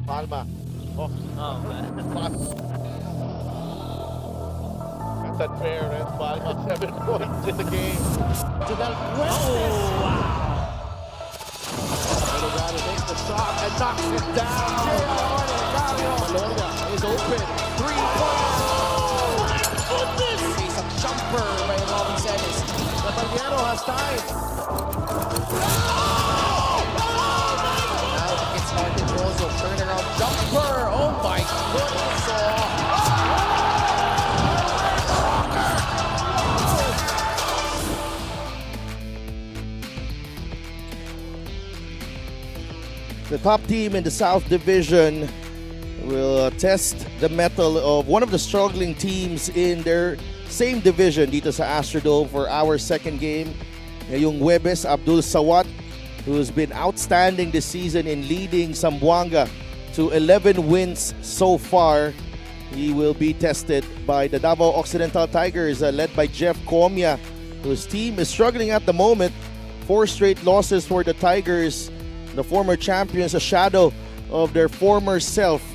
Palma. Oh, man. pass. That's unfair, and Palma 7 points in the game. To Del Delgado takes the shot and knocks it down. Malonia is open. 3-point. Oh my goodness! Face a jumper by Robin Celis. Caballero has time. Now it's Martin Rosso. Turnaround jumper. Oh my goodness. The top team in the South Division will test the mettle of one of the struggling teams in their same division dito sa Astrodome for our second game. Ngayong Huwebes, Abdul Sawat, who's been outstanding this season in leading Zamboanga to 11 wins so far. He will be tested by the Davao Occidental Tigers, led by Jeff Comia, whose team is struggling at the moment. 4 straight losses for the Tigers. The former champions, a shadow of their former self,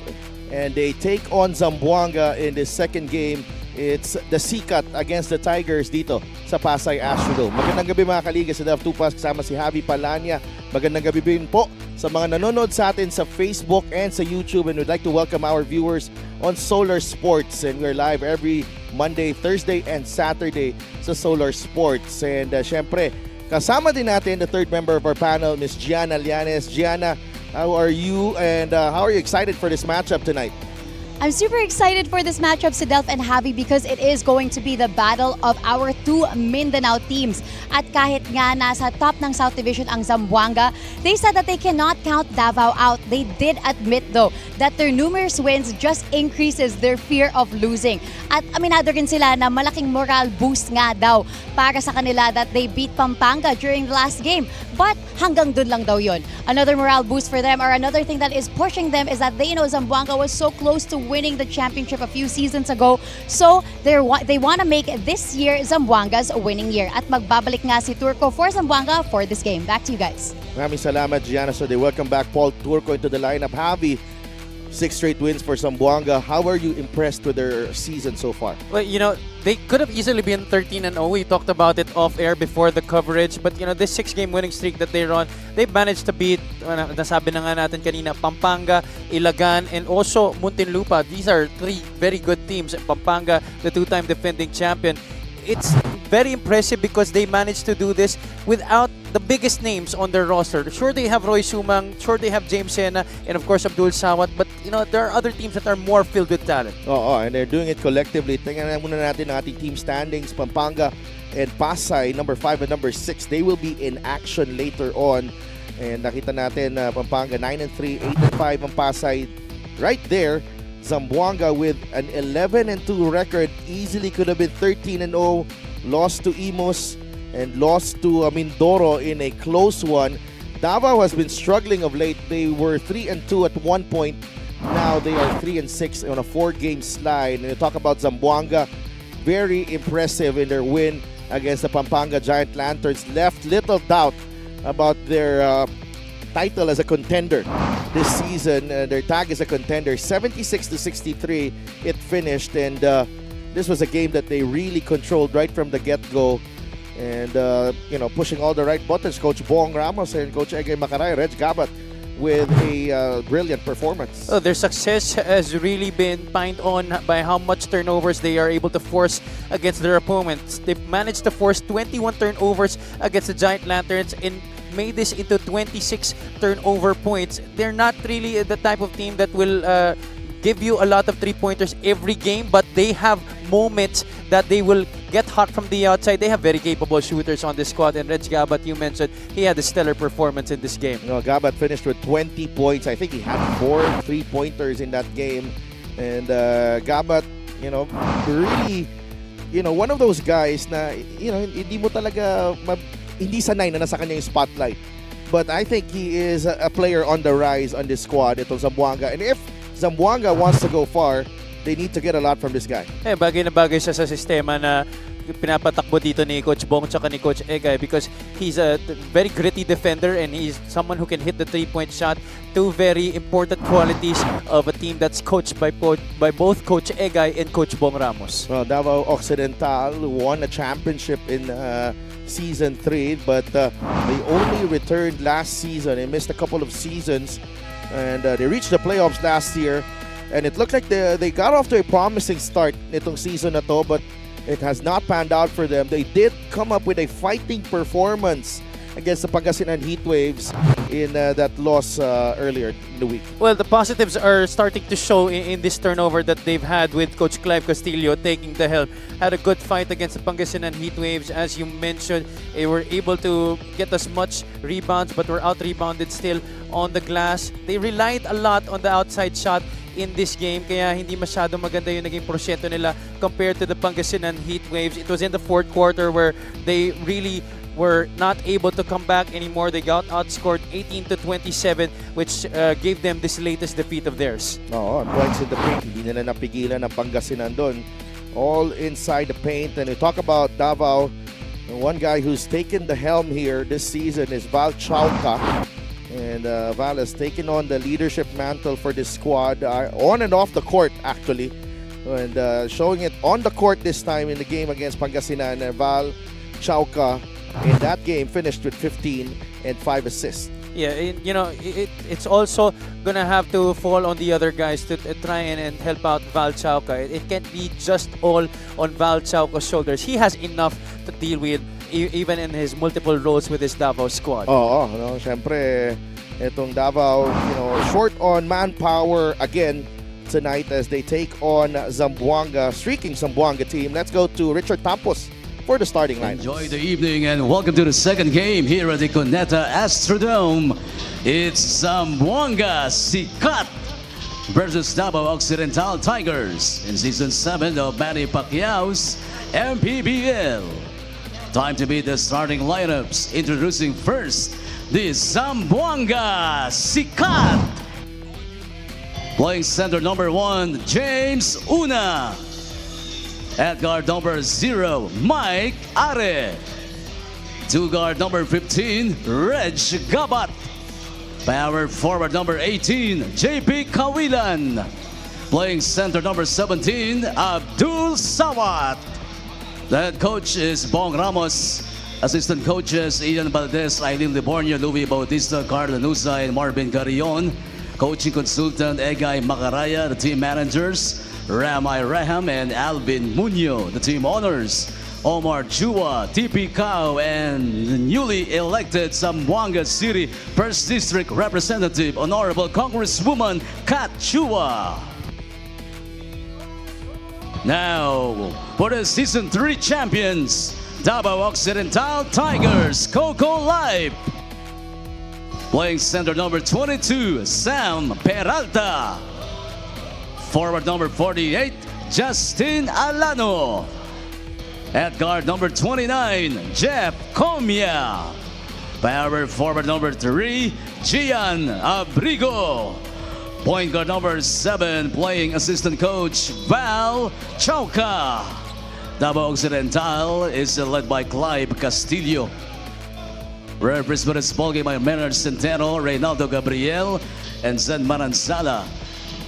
and they take on Zamboanga in the second game. It's the Sikat against the Tigers dito sa Pasay Astrodome. Magandang gabi mga kaliga sa Dav Tupas, kasama si Javi Palanya. Magandang gabi din po sa mga nanonood sa atin sa Facebook and sa YouTube, and we'd like to welcome our viewers on Solar Sports, and we're live every Monday, Thursday, and Saturday sa Solar Sports. And syempre, kasama din natin the third member of our panel, Miss Gianna Llanes. Gianna, how are you, and how are you excited for this matchup tonight? I'm super excited for this matchup, Sidelf and Javi, because it is going to be the battle of our two Mindanao teams. At kahit nga nasa top ng South Division ang Zamboanga, they said that they cannot count Davao out. They did admit though that their numerous wins just increases their fear of losing. At aminado rin sila na malaking moral boost nga daw para sa kanila that they beat Pampanga during the last game. But hanggang dun lang daw yun. Another morale boost for them, or another thing that is pushing them, is that they know Zamboanga was so close to winning the championship a few seasons ago. So they want to make this year Zamboanga's winning year. At magbabalik nga si Turco for Zamboanga for this game. Back to you guys. Maraming salamat, Gianna. So they welcome back Paul Turco into the lineup. Javi, 6 straight wins for Zamboanga. How are you impressed with their season so far? Well, you know, they could have easily been 13-0. We talked about it off-air before the coverage. But, you know, this 6-game winning streak that they're on, they managed to beat, nasabi na nga natin kanina, Pampanga, Ilagan, and also Muntinlupa. These are 3 very good teams. Pampanga, the 2-time defending champion. It's very impressive because they managed to do this without the biggest names on their roster. Sure, they have Roy Sumang, sure they have James Sena, and of course Abdul Sawat, but you know, there are other teams that are more filled with talent. And they're doing it collectively. Tingnan muna natin ang ating team standings. Pampanga and Pasay, number 5 and number 6, they will be in action later on. And nakita natin Pampanga 9-3, 8-5 ang Pasay right there. Zamboanga with an 11-2 record, easily could have been 13-0, lost to Imos and lost to Mindoro in a close one. Davao has been struggling of late. They were 3-2 at one point. Now they are 3-6 on a 4-game slide. And you talk about Zamboanga, very impressive in their win against the Pampanga Giant Lanterns. Left little doubt about their title as a contender this season. Their tag is a contender. 76-63 it finished, and this was a game that they really controlled right from the get-go, and you know, pushing all the right buttons. Coach Bong Ramos and Coach Egay Makaray, Reg Gabat, with a brilliant performance. Oh, their success has really been pined on by how much turnovers they are able to force against their opponents. They've managed to force 21 turnovers against the Giant Lanterns and made this into 26 turnover points. They're not really the type of team that will give you a lot of 3-pointers every game, but they have moments that they will get hot from the outside. They have very capable shooters on this squad, and Reg Gabat, you mentioned, he had a stellar performance in this game. You know, Gabat finished with 20 points. I think he had 4 3-pointers in that game. And Gabat, you know, really, you know, one of those guys na, you know, hindi mo talaga hindi sanay na nasa kanya yung spotlight. But I think he is a player on the rise on this squad, itong Zamboanga. And if Zamboanga wants to go far, they need to get a lot from this guy. Bagay na bagay siya sa sistema na pinapatakbo dito ni Coach Bong tsaka ni Coach Egay because he's a very gritty defender and he's someone who can hit the three-point shot. Two very important qualities of a team that's coached by both Coach Egay and Coach Bong Ramos. Well, Davao Occidental won a championship in Season 3, but they only returned last season. They missed a couple of seasons, and they reached the playoffs last year. And it looked like they got off to a promising start nitong season na to, but it has not panned out for them. They did come up with a fighting performance against the Pangasinan Heatwaves in that loss earlier in the week. Well, the positives are starting to show in this turnover that they've had with Coach Clive Castillo taking the helm. Had a good fight against the Pangasinan Heatwaves. As you mentioned, they were able to get as much rebounds but were out-rebounded still on the glass. They relied a lot on the outside shot in this game, kaya hindi masyado maganda yung naging porsyento nila compared to the Pangasinan Heatwaves. It was in the fourth quarter where they really were not able to come back anymore. They got outscored 18-27, which gave them this latest defeat of theirs. Oo, points in the paint. Hindi nila napigilan ng Pangasinan doon. All inside the paint. And we talk about Davao. One guy who's taken the helm here this season is Val Chauca. And Val has taken on the leadership mantle for this squad on and off the court, actually. And showing it on the court this time in the game against Pangasinan. Val Chauca in that game finished with 15 and 5 assists. Yeah, it's also gonna have to fall on the other guys to try and help out Val Chauca. It can't be just all on Val Chauca's shoulders. He has enough to deal with even in his multiple roles with his Davao squad. Oo, no, syempre itong Davao, short on manpower again tonight as they take on Zamboanga, streaking Zamboanga team. Let's go to Richard Tampos for the starting line. Enjoy the evening and welcome to the second game here at the Cuneta Astrodome. It's Zamboanga Sikat versus Davao Occidental Tigers in Season 7 of Manny Pacquiao's MPBL. Time to meet the starting lineups. Introducing first, the Zamboanga Sikat. Playing center number 1, James Una. At guard number 0, Mike Are. 2 guard number 15, Reg Gabat. Power forward number 18, JP Kawilan. Playing center number 17, Abdul Sawat. The head coach is Bong Ramos. Assistant coaches Ian Valdez, Aileen Libornio, Louis Bautista, Carl Lanusa, and Marvin Carrion. Coaching consultant Egay Macaraya. The team managers Ramay Raham and Alvin Muño. The team honors Omar Chua, TP Cao, and the newly elected Zamboanga City 1st District Representative, Honorable Congresswoman Kat Chua. Now, for the Season 3 champions, Davao Occidental Tigers, Coco Live. Playing center number 22, Sam Peralta. Forward number 48, Justin Alano. At guard number 29, Jeff Comia. Power forward number 3, Gian Abrigo. Point guard number 7, playing assistant coach Val Chauca. Davao Occidental is led by Clive Castillo. Referees for this ballgame by Maynard Centeno, Reynaldo Gabriel, and Zen Manansala.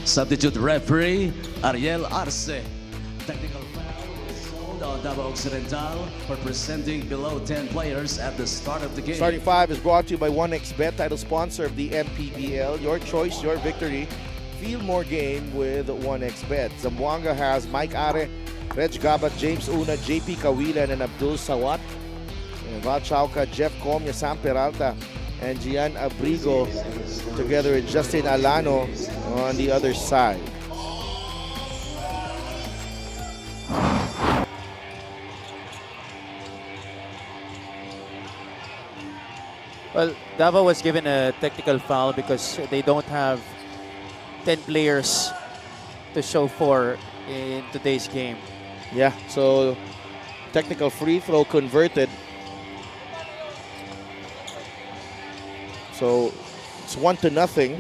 Substitute referee, Ariel Arce. Technical foul is called on Davao Occidental for presenting below 10 players at the start of the game. Starting 5 is brought to you by 1xBet, title sponsor of the MPBL. Your choice, your victory. Feel more game with 1xBet. Zamboanga has Mike Are, Reg Gabat, James Una, JP Kawilan, and Abdul Sawat. Val Chauca, Jeff Comia, Sam Peralta, and Gian Abrigo, together with Justin Alano on the other side. Well, Davao was given a technical foul because they don't have 10 players to show for in today's game. Yeah, so technical free throw converted. So it's 1-0.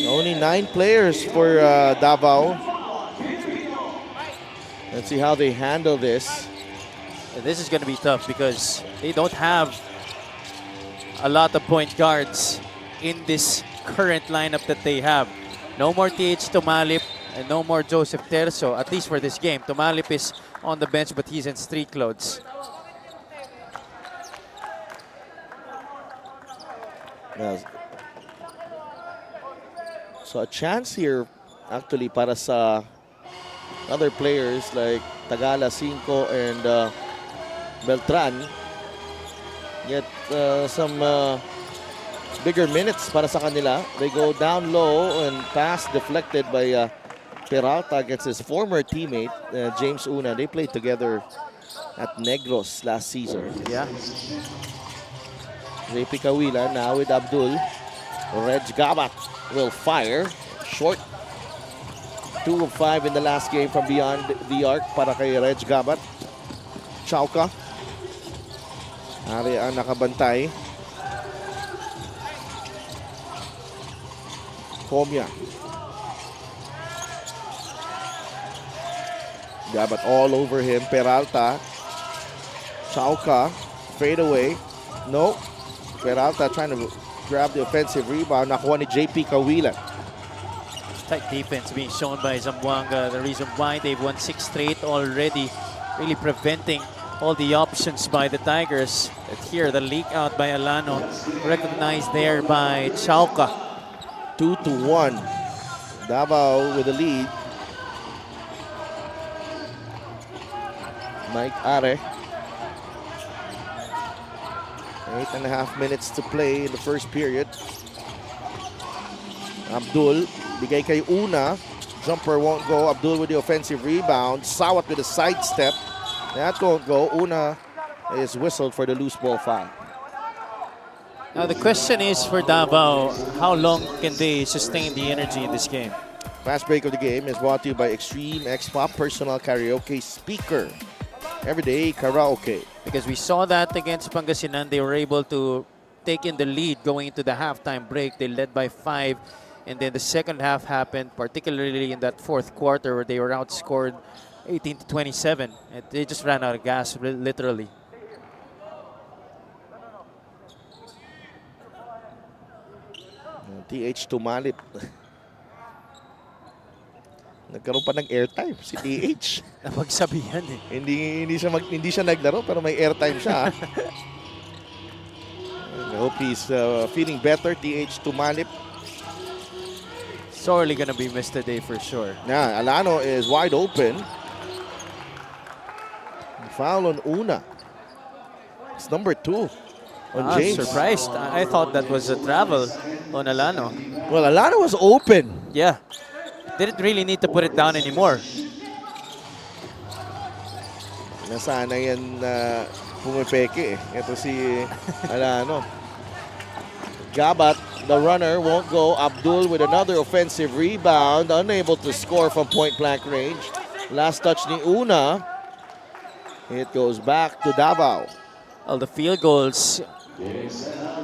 Only 9 players for Davao. Let's see how they handle this. This is going to be tough because they don't have a lot of point guards in this current lineup that they have. No more TH Tumalip and no more Joseph Terzo, at least for this game. Tumalip is on the bench, but he's in street clothes. Yeah. So a chance here actually para sa other players like Tagala, Cinco, and Beltran. Get some bigger minutes para sa kanila. They go down low and pass deflected by Peralta against his former teammate, James Una. They played together at Negros last season. Yeah. JP Kawila now with Abdul. Reg Gabat will fire. Short. 2 of 5 in the last game from beyond the arc para kay Reg Gabat. Chauka. Ari ang nakabantay. Komya. Gabat all over him. Peralta. Chauka. Fade away. No. Peralta trying to grab the offensive rebound. Nakuha ni JP Kawila. Tight defense being shown by Zamboanga. The reason why they've won 6 straight already, really preventing all the options by the Tigers. But here, the leak out by Alano, recognized there by Chauka. 2-1. Davao with the lead. Mike Are. 8.5 minutes to play in the first period. Abdul, bigay kay Una. Jumper won't go. Abdul with the offensive rebound. Sawat with a sidestep. That won't go. Una is whistled for the loose ball foul. Now the question is for Davao, how long can they sustain the energy in this game? Fast break of the game is brought to you by Extreme X Pop Personal Karaoke Speaker. Everyday karaoke. Because we saw that against Pangasinan, they were able to take in the lead going into the halftime break. They led by 5, and then the second half happened, particularly in that fourth quarter where they were outscored 18-27. And they just ran out of gas, literally. TH Tumalip. Nagkaroon pa ng airtime si TH. Napagsabihan eh. Hindi siya naglaro pero may airtime siya. I hope he's feeling better, TH Tumalip. Sorely gonna be missed today for sure. Yeah, Alano is wide open. Foul on Una. It's number 2 on James. Surprised. I thought that was a travel on Alano. Well, Alano was open. Yeah. Didn't really need to put it down anymore. Nasana yan pumipeke eh. Ito si Alano. Gabat, the runner, won't go. Abdul with another offensive rebound. Unable to score from point-blank range. Last touch ni Una. It goes back to Davao. Well, the field goals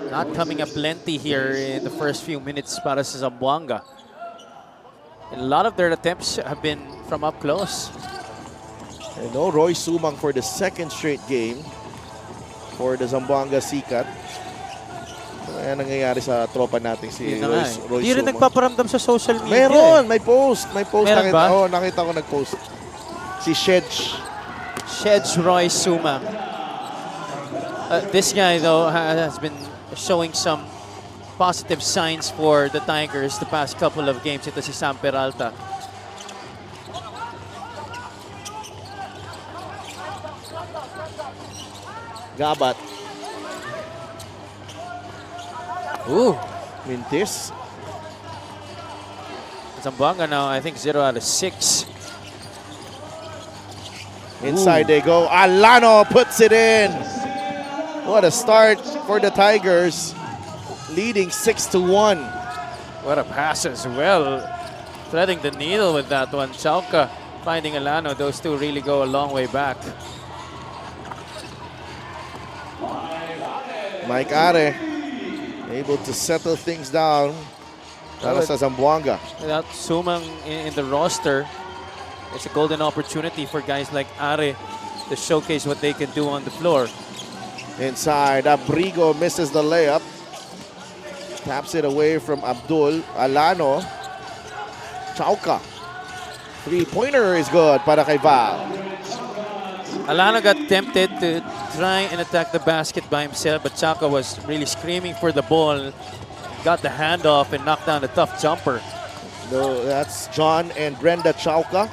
not coming up plenty here in the first few minutes para sa Zamboanga. And a lot of their attempts have been from up close. And no Roy Sumang for the second straight game for the Zamboanga Sikat. Ano nangyayari sa tropa natin si Roy Sumang? Hindi rin nagpaparamdam sa social media. Meron! May post! May post. Meron ba? Oo, nakita ko nag-post. Si Shedge. Shedge Roy Sumang. This guy, though, has been showing some positive signs for the Tigers the past couple of games. Ito si Sam Peralta. Gabat. Ooh. Mintis. Zamboanga now, I think 0 out of 6. Inside they go. Alano puts it in. What a start for the Tigers. Leading 6-1. What a pass as well. Threading the needle with that one. Chauka finding Alano. Those two really go a long way back. Mike Are able to settle things down para sa Zamboanga. Without Sumang in the roster, it's a golden opportunity for guys like Are to showcase what they can do on the floor. Inside, Abrigo misses the layup. Taps it away from Abdul. Alano. Chauka. Three-pointer is good para kay Val. Alano got tempted to try and attack the basket by himself, but Chaka was really screaming for the ball. Got the handoff and knocked down a tough jumper. No, that's John and Brenda Chauka.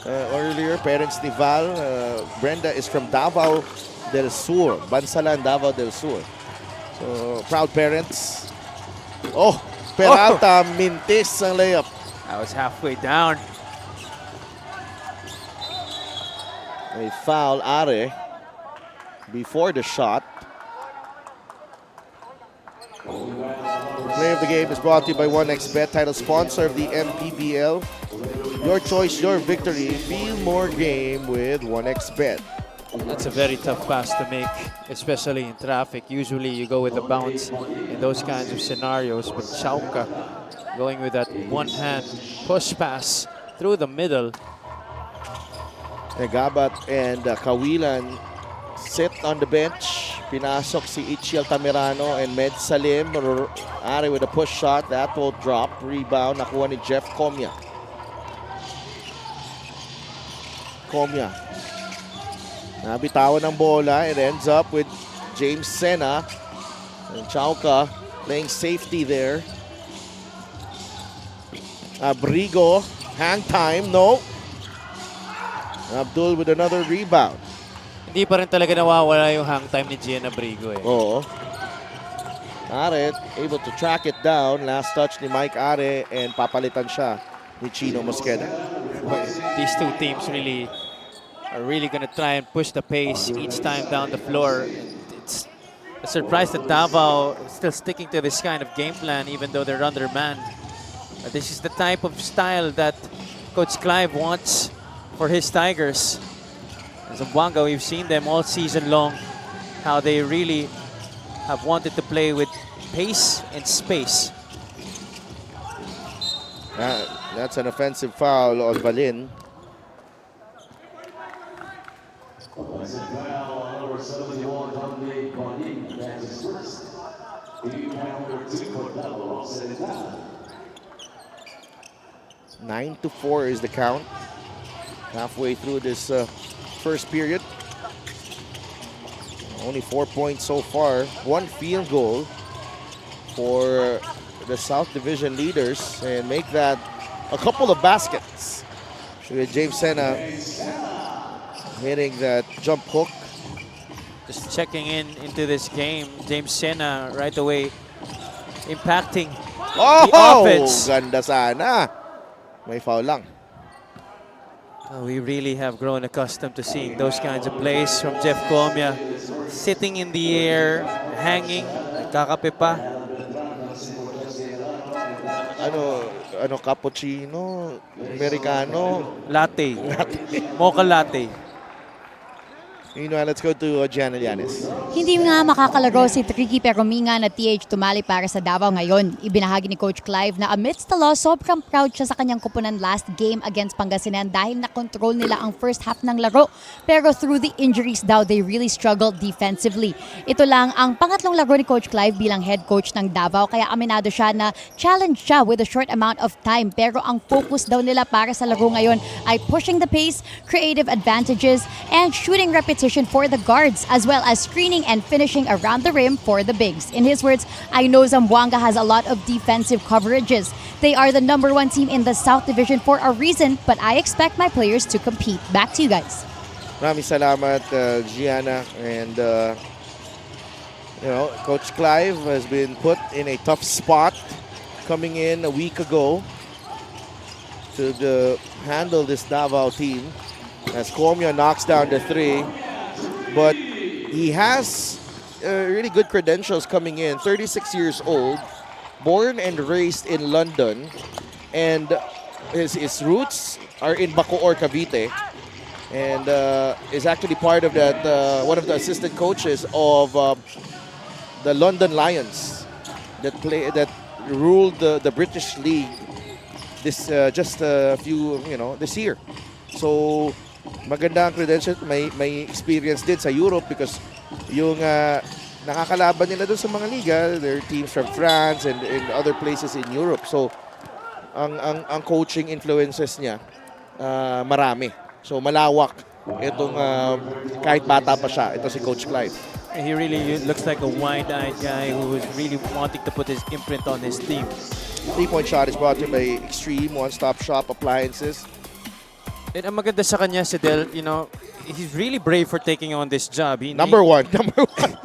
Earlier, parents ni Val. Brenda is from Davao del Sur. Bansalan, Davao del Sur. So, proud parents. Oh, Peralta mintis ang layup. I was halfway down. A foul, Are, before the shot. Play of the game is brought to you by 1xBet, title sponsor of the MPBL. Your choice, your victory. Feel more game with 1xBet. That's a very tough pass to make, especially in traffic. Usually you go with the bounce in those kinds of scenarios, but Chauka going with that one-hand push pass through the middle. Gabat and Kawilan sit on the bench. Pinasok si Ichiel Tamirano and Med Salim. Are with a push shot. That will drop. Rebound. Nakuha ni Jeff Comia. Comia. Nabitawan ng bola. It ends up with James Sena. And Chauka playing safety there. Abrigo. Hang time. No. Abdul with another rebound. Hindi pa rin talaga nawawala yung hang time ni Gian Abrigo eh. Oo. Are able to track it down. Last touch ni Mike Are and papalitan siya ni Chino Mosqueda. These two teams are really going to try and push the pace each time down the floor. It's a surprise that Davao is still sticking to this kind of game plan even though they're undermanned. This is the type of style that Coach Clive wants for his Tigers. Zamboanga, we've seen them all season long, how they really have wanted to play with pace and space. That's an offensive foul on Balin. Nine to 4 is the count. Halfway through this first period. Only 4 points so far. One field goal for the South Division leaders and make that a couple of baskets. With James Sena hitting that jump hook. Just checking into this game, James Sena right away impacting the offense. Ganda sana. May foul lang. We really have grown accustomed to seeing those kinds of plays from Jeff Comia. Sitting in the air, hanging, nagkakape pa. Ano cappuccino, americano, Latte. Mocha latte. Meanwhile, let's go to Gianna Llanes. Hindi nga makakalaro si Tricky Perominga na TH tumali para sa Davao ngayon. Ibinahagi ni Coach Clive na amidst the loss, sobrang proud siya sa kanyang kupunan last game against Pangasinan dahil na-control nila ang first half ng laro. Pero through the injuries daw, they really struggled defensively. Ito lang ang pangatlong laro ni Coach Clive bilang head coach ng Davao, kaya aminado siya na challenge siya with a short amount of time. Pero ang focus daw nila para sa laro ngayon ay pushing the pace, creative advantages, and shooting repetition for the guards, as well as screening and finishing around the rim for the bigs. In his words, I know Zamboanga has a lot of defensive coverages. They are the #1 team in the South Division for a reason, but I expect my players to compete. Back to you guys. Maraming salamat, Gianna. And, Coach Clive has been put in a tough spot coming in a week ago to handle this Davao team as Comia knocks down the three. But he has really good credentials coming in. 36 years old, born and raised in London, and his roots are in Bacoor, Cavite, and is actually part of that one of the assistant coaches of the London Lions that ruled the British League this this year. So, maganda ang credentials. May experience din sa Europe because yung nakakalaban nila doon sa mga liga, there are teams from France and other places in Europe. So, ang coaching influences niya, marami. So, malawak. Itong kahit bata pa siya, ito si Coach Clive. He really looks like a wide-eyed guy who is really wanting to put his imprint on his team. 3-point shot is brought to you by Extreme One-Stop Shop Appliances. And ang maganda sa kanya, si Del, you know, he's really brave for taking on this job. Number one.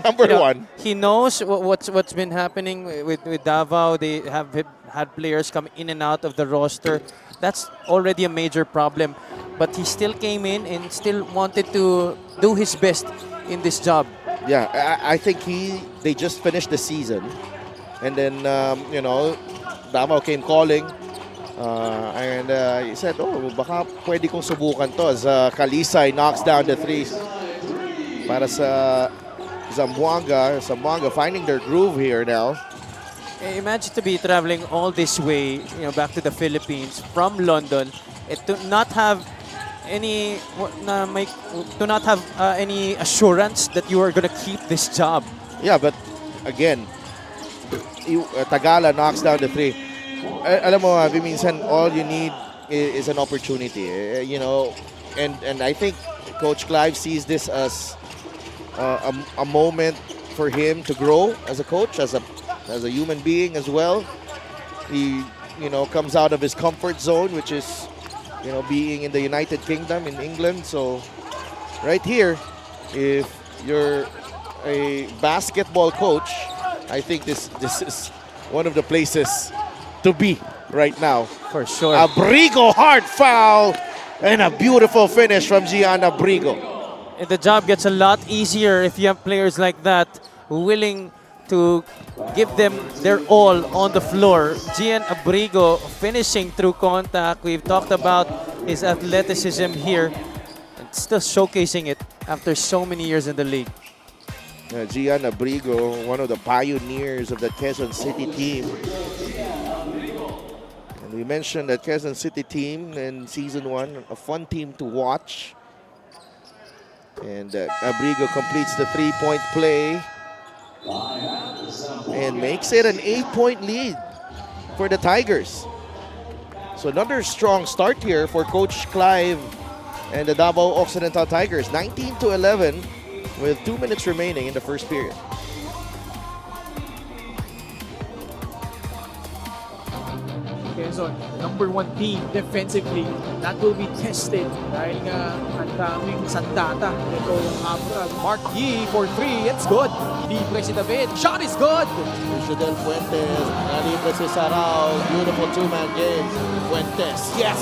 Number you know, one. He knows what's been happening with Davao. They have had players come in and out of the roster. That's already a major problem. But he still came in and still wanted to do his best in this job. Yeah, I think they just finished the season. And then, you know, Davao came calling. And he said, oh, baka pwede kong subukan to as Kalisay knocks down the threes para sa Zamboanga. Zamboanga finding their groove here now. Imagine to be traveling all this way, you know, back to the Philippines from London, and to not have any any assurance that you are gonna keep this job. Yeah, but again, Tagala knocks down the three. Alam mo, minsan all you need is an opportunity, you know, and I think Coach Clive sees this as a moment for him to grow as a coach, as a human being as well. He, you know, comes out of his comfort zone, which is, you know, being in the United Kingdom in England. So right here, if you're a basketball coach, I think this is one of the places to be right now. For sure. Abrigo, hard foul, and a beautiful finish from Gian Abrigo. And the job gets a lot easier if you have players like that willing to give them their all on the floor. Gian Abrigo finishing through contact. We've talked about his athleticism here and still showcasing it after so many years in the league. Gian Abrigo, one of the pioneers of the Quezon City team. And we mentioned that Quezon City team in Season 1, a fun team to watch. And Abrigo completes the three-point play and makes it an 8-point lead for the Tigers. So another strong start here for Coach Clive and the Davao Occidental Tigers. 19-11 with 2 minutes remaining in the first period. Quezon, number one team defensively. That will be tested dahil nga ang daming sandata. Ito yung Mark Yee for three. It's good. Libre si David. Shot is good. Fidel Fuentes, nalibre si Sarao. Beautiful two-man game. Fuentes, yes!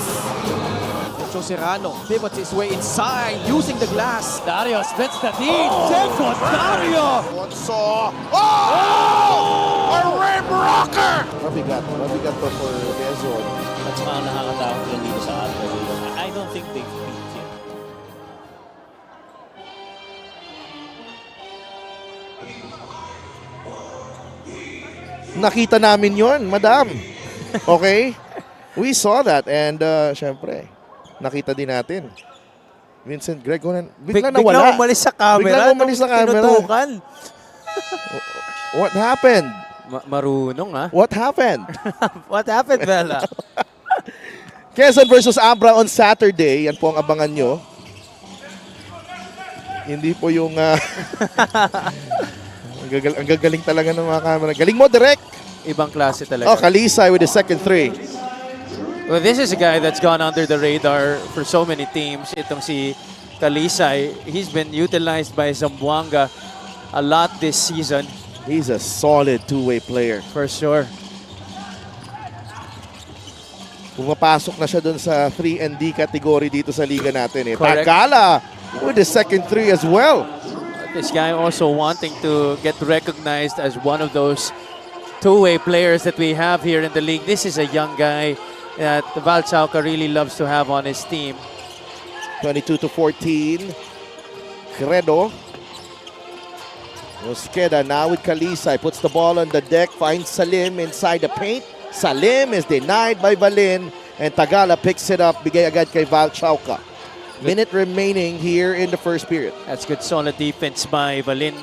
Joe Serrano pivots his way inside using the glass. Dario splits the team. Second, Dario! Alonso! Oh! A rim rocker! Mabigat pa for Quezon. That's mga nakakatakot lang dito sa atin. I don't think they've peaked yet. Nakita namin yon, madam. Okay? We saw that and syempre, nakita din natin. Vincent Greg, bigla nawala. Bigla umalis sa camera. Bigla umalis sa camera. Tinutukan. What happened? Marunong, ha? What happened? What happened, Bella? Quezon versus Abra on Saturday. Yan po ang abangan nyo. Hindi po yung... ang gagaling talaga ng mga camera. Galing mo, direct. Ibang klase talaga. Oh, Kalisay with the second three. Well, this is a guy that's gone under the radar for so many teams. Itong si Kalisay, he's been utilized by Zamboanga a lot this season. He's a solid two-way player. For sure. Pumapasok na siya dun sa 3&D category dito sa liga natin. Correct. Tagala with the second three as well. This guy also wanting to get recognized as one of those two-way players that we have here in the league. This is a young guy that Val Chauca really loves to have on his team. 22-14. Credo. Mosqueda now with Kalisay. Puts the ball on the deck. Finds Salim inside the paint. Salim is denied by Balin. And Tagala picks it up. Bigay agad kay Val Chauca. Minute remaining here in the first period. That's good solid defense by Valin.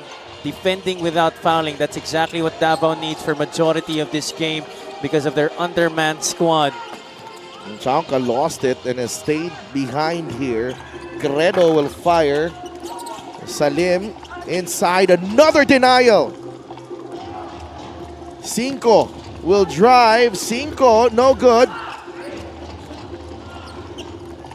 Defending without fouling. That's exactly what Davao needs for majority of this game because of their undermanned squad. Chanka lost it and has stayed behind here. Credo will fire. Salim inside, another denial. Cinco will drive. Cinco, no good.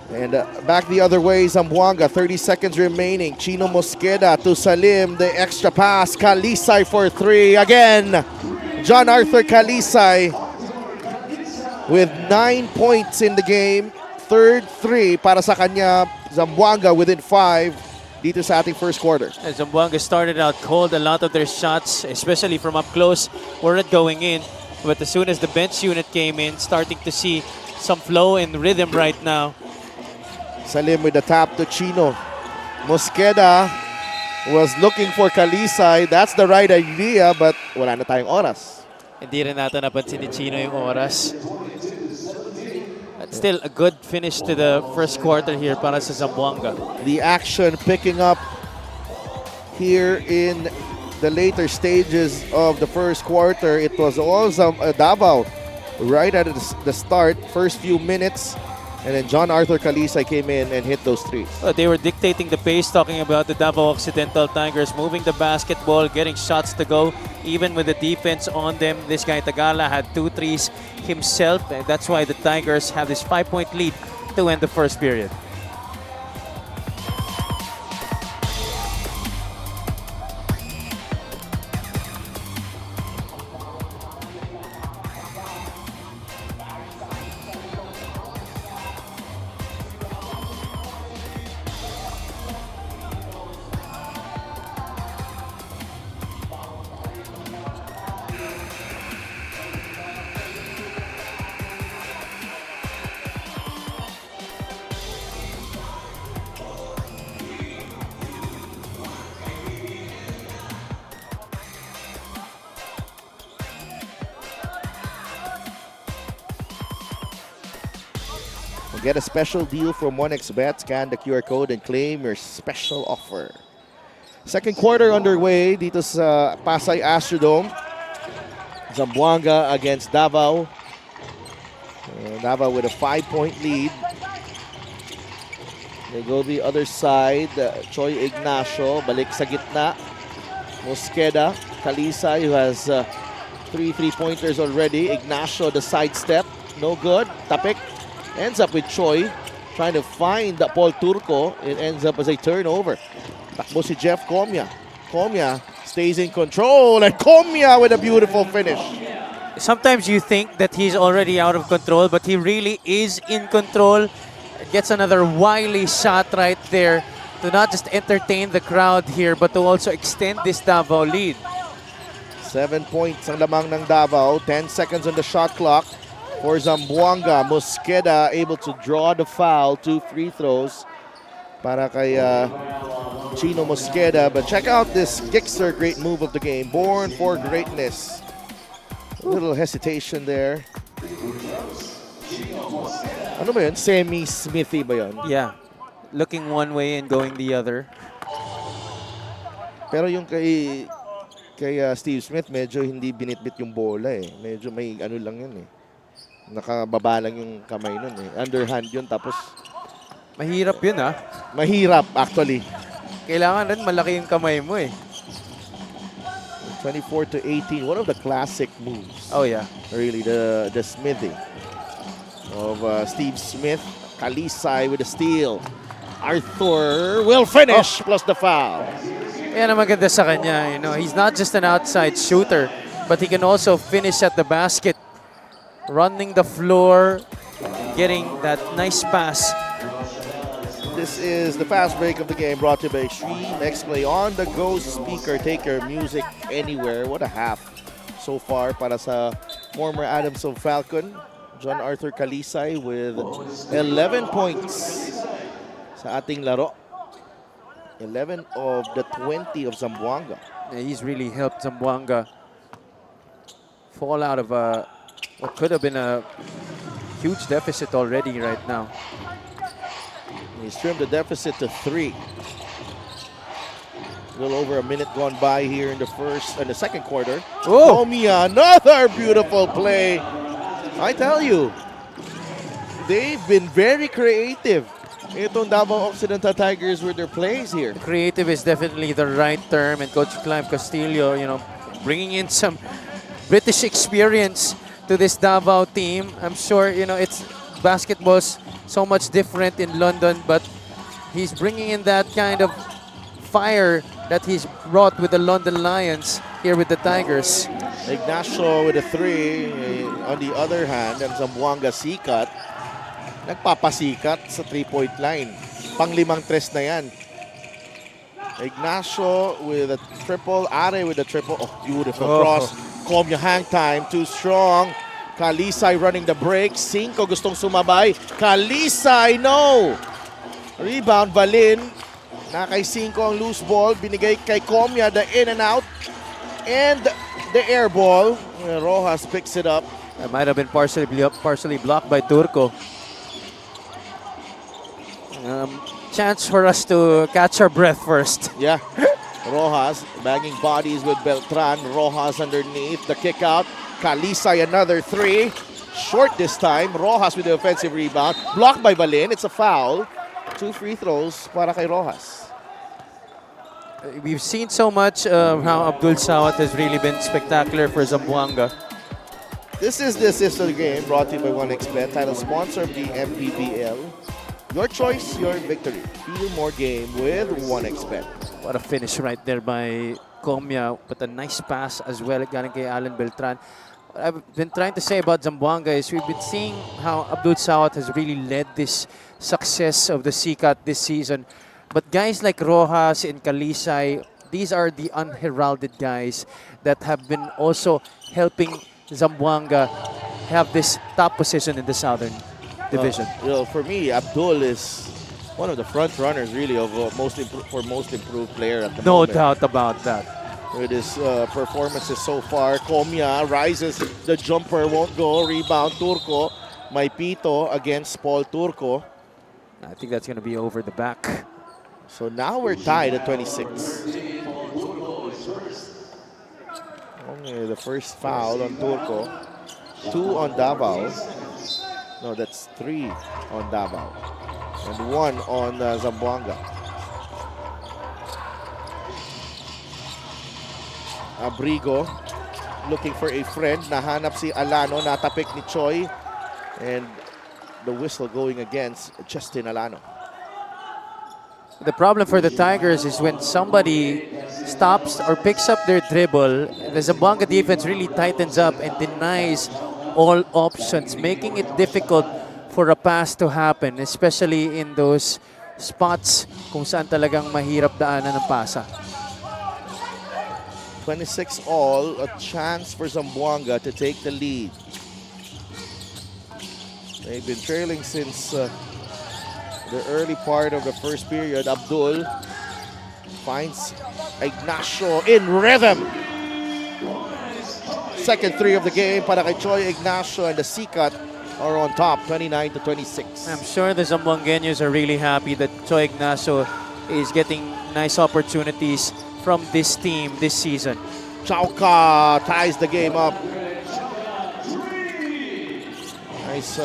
And back the other way, Zamboanga, 30 seconds remaining. Chino Mosqueda to Salim, the extra pass. Kalisay for three again. John Arthur Kalisay with 9 points in the game. Third three para sa kanya. Zamboanga within 5 dito sa ating first quarter. And Zamboanga started out cold. A lot of their shots, especially from up close, weren't going in. But as soon as the bench unit came in, starting to see some flow and rhythm right now. Salim with the tap to Chino. Mosqueda was looking for Kalisay. That's the right idea, but wala na tayong oras. Hindi rin natin napansin ni Chino yung oras. But still a good finish to the first quarter here para sa Zamboanga. The action picking up here in the later stages of the first quarter. It was all Davao right at the start, first few minutes. And then John Arthur Kalisay came in and hit those threes. They were dictating the pace, talking about the Davao Occidental Tigers moving the basketball, getting shots to go, even with the defense on them. This guy Tagala had 2 threes himself, and that's why the Tigers have this 5-point lead to end the first period. Get a special deal from 1xBet. Scan the QR code and claim your special offer. Second quarter underway dito sa Pasay Astrodome. Zamboanga against Davao. Davao with a 5-point lead. They go the other side. Choi Ignacio, balik sa gitna. Mosqueda, Kalisay, who has 3 3-pointers already. Ignacio, the sidestep, no good. Tapik ends up with Choi trying to find Paul Turco. It ends up as a turnover. Takbo si Jeff Comia. Comia stays in control, and Comia with a beautiful finish. Sometimes you think that he's already out of control, but he really is in control. Gets another wily shot right there to not just entertain the crowd here, but to also extend this Davao lead. 7 points ang lamang ng Davao. 10 seconds on the shot clock for Zamboanga. Mosqueda able to draw the foul. 2 free throws para kay Chino Mosqueda. But check out this Gixer, great move of the game. Born for greatness. A little hesitation there. Ano ba yun? Semi-Smithy ba yun? Yeah, looking one way and going the other. Pero yung kay Steve Smith, medyo hindi binitbit yung bola eh. Medyo may ano lang yun eh. Nakababa lang yung kamay nun eh. Underhand yun, tapos Mahirap yun ah. mahirap actually. Kailangan rin malaki yung kamay mo eh. 24 to 18, one of the classic moves. Oh yeah. Really, the smithing of Steve Smith. Kalisay with a steal. Arthur will finish plus the foul. Yan ang maganda sa kanya. You know, he's not just an outside shooter, but he can also finish at the basket. Running the floor, getting that nice pass. This is the fast break of the game brought to you by Extreme X-Play on the go speaker. Take your music anywhere. What a half so far para sa former Adamson Falcon. John Arthur Kalisay with 11 points sa ating laro. 11 of the 20 of Zamboanga. Yeah, he's really helped Zamboanga fall out of what could have been a huge deficit already right now. He's trimmed the deficit to 3. A little over a minute gone by here in the second quarter. Oh! Komiya, another beautiful play. I tell you, they've been very creative. Itong Davao Occidental Tigers with their plays here. Creative is definitely the right term, and Coach Clive Castillo, bringing in some British experience to this Davao team. I'm sure, it's basketball's so much different in London, but he's bringing in that kind of fire that he's brought with the London Lions here with the Tigers. Ignacio with a 3. On the other hand, ang Zamboanga sikat, nagpapasikat sa 3-point line. Pang-5 tres na yan. Ignacio with a triple. Are with a triple. Oh, beautiful cross. Komiya hang time. Too strong. Kalisay running the break. 5 gustong sumabay. Kalisay, no! Rebound, Valin. Nakay 5 ang loose ball. Binigay kay Komiya the in and out. And the air ball. Rojas picks it up. That might have been partially blocked by Turco. Chance for us to catch our breath first. Yeah. Rojas banging bodies with Beltran. Rojas underneath. The kick out. Kalisay another 3. Short this time. Rojas with the offensive rebound. Blocked by Valin. It's a foul. 2 free throws para kay Rojas. We've seen so much how Abdul Sawat has really been spectacular for Zamboanga. This is the assist of the game brought to you by 1xBet, title sponsor of the MPBL. Your choice, your victory. Feel more game with 1xBet. What a finish right there by Komiya, but a nice pass as well galing kay Alan Beltran. What I've been trying to say about Zamboanga is we've been seeing how Abdul Sawat has really led this success of the CCAT this season. But guys like Rojas and Kalisay, these are the unheralded guys that have been also helping Zamboanga have this top position in the Southern Division. For me, Abdul is one of the front runners really of most improved player at the No moment. doubt about that. With his performances so far. Komiya rises, the jumper won't go. Rebound, Turco. Maipito against Paul Turco. I think that's going to be over the back. So now we're tied at 26. Only the first foul on Turco. 2 on Davao. No, that's 3 on Davao. And 1 on Zamboanga. Abrigo looking for a friend. Nahanap si Alano. Natapik ni Choi. And the whistle going against Justin Alano. The problem for the Tigers is when somebody stops or picks up their dribble, the Zamboanga defense really tightens up and denies all options, making it difficult for a pass to happen, especially in those spots kung saan talagang mahirap daanan ng pasa. 26 all, a chance for Zamboanga to take the lead. They've been trailing since the early part of the first period. Abdul finds Ignacio in rhythm. Second 3 of the game para kay Choi Ignacio, and the Sikat are on top, 29 to 26. I'm sure the Zamboangueños are really happy that Choi Ignacio is getting nice opportunities from this team this season. Chauka ties the game up. Nice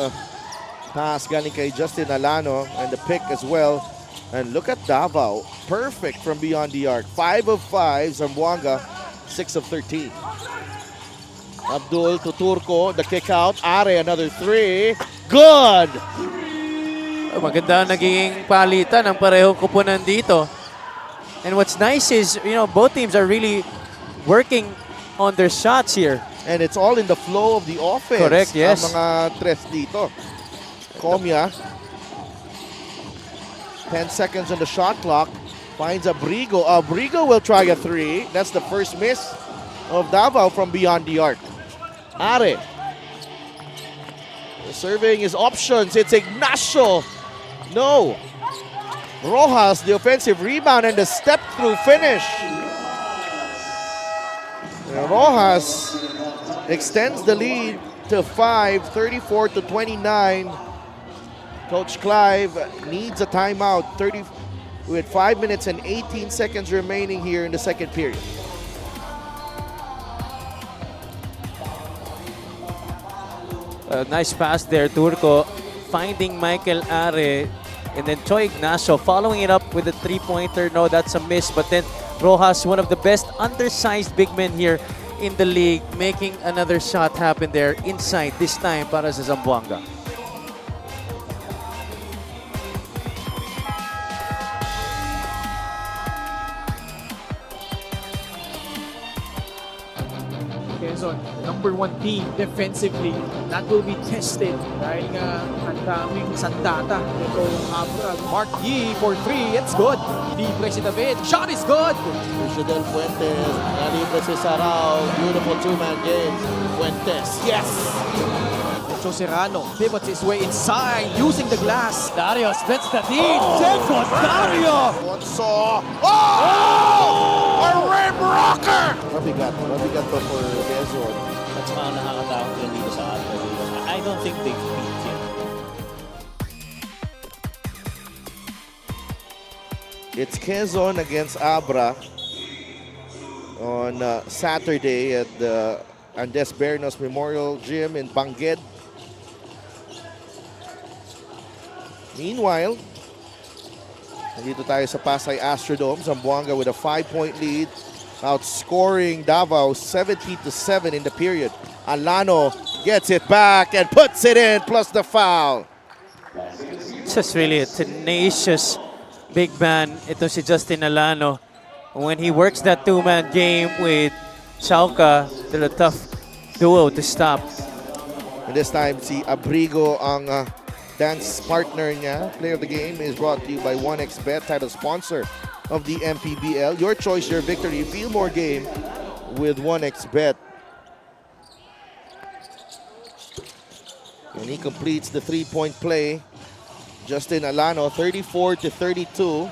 pass galing kay Justin Alano, and the pick as well. And look at Davao, perfect from beyond the arc. 5 of 5, Zamboanga 6 of 13. Abdul to Turco, the kick out. Are, another 3. Good! Maganda naging palitan ng parehong kupunan dito. And what's nice is, both teams are really working on their shots here. And it's all in the flow of the offense. Correct, yes. Ang mga tres dito. Komiya, 10 seconds on the shot clock, finds Abrigo. Abrigo will try a 3. That's the first miss of Davao from beyond the arc. Are. Surveying his options. It's Ignacio. No. Rojas, the offensive rebound, and the step-through finish. And Rojas extends the lead to 5, 34 to 29. Coach Clive needs a timeout. With 5 minutes and 18 seconds remaining here in the second period. Nice pass there, Turco. Finding Michael Are. And then Choi Ignacio following it up with a three-pointer. No, that's a miss. But then Rojas, one of the best undersized big men here in the league, making another shot happen there inside this time para sa Zamboanga. Quezon, #1 team defensively. That will be tested dahil nga ang daming sandata. Ito Abrag. Mark Yee for 3. It's good. Libre si David. Shot is good. Fidel Fuentes, nalibre si Sarao. Beautiful two-man game. Fuentes, yes! Joe Serrano pivots his way inside using the glass. Dario splits the lead. Second, Dario! Alfonso! Oh! A rim rocker! Mabigat pa for Quezon. At saka nakakatakot rin dito sa atin. I don't think they've peaked yet. It's Quezon against Abra on Saturday at the Andes Bernos Memorial Gym in Bangued. Meanwhile, nandito tayo sa Pasay Astrodome. Zamboanga with a 5-point lead, outscoring Davao 70-7 in the period. Alano gets it back and puts it in, plus the foul. Just really a tenacious big man. Ito si Justin Alano. When he works that two-man game with Chauca, they're a tough duo to stop. And this time, si Abrigo ang dance partner niya. Player of the game is brought to you by 1xBet, title sponsor of the MPBL. Your choice, your victory. Feel more game with 1xBet. And he completes the three-point play. Justin Alano, 34-32.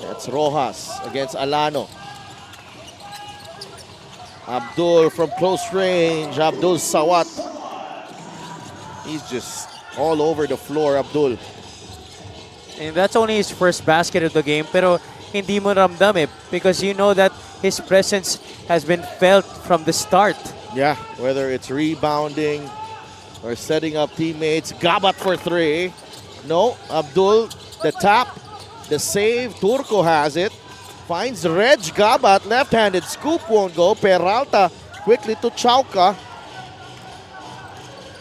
That's Rojas against Alano. Abdul from close range. Abdul Sawat. He's just all over the floor, Abdul. And that's only his first basket of the game, pero hindi mo ramdam eh, because you know that his presence has been felt from the start. Yeah, whether it's rebounding or setting up teammates. Gabat for three. No, Abdul, the tap, the save. Turco has it. Finds Reg Gabat, left-handed scoop won't go. Peralta quickly to Chauca.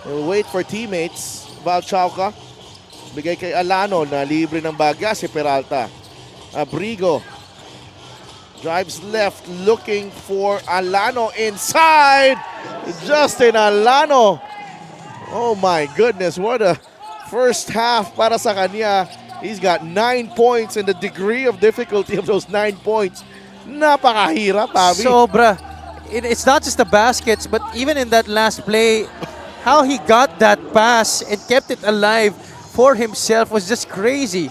We'll wait for teammates. Val Chauca. Bigay kay Alano na libre ng bagya si Peralta. Abrigo drives left looking for Alano inside. Justin Alano. Oh my goodness, what a first half para sa kanya. He's got 9 points, and the degree of difficulty of those 9 points, napakahirap, Abby. Sobra. It's not just the baskets, but even in that last play, how he got that pass and kept it alive for himself was just crazy.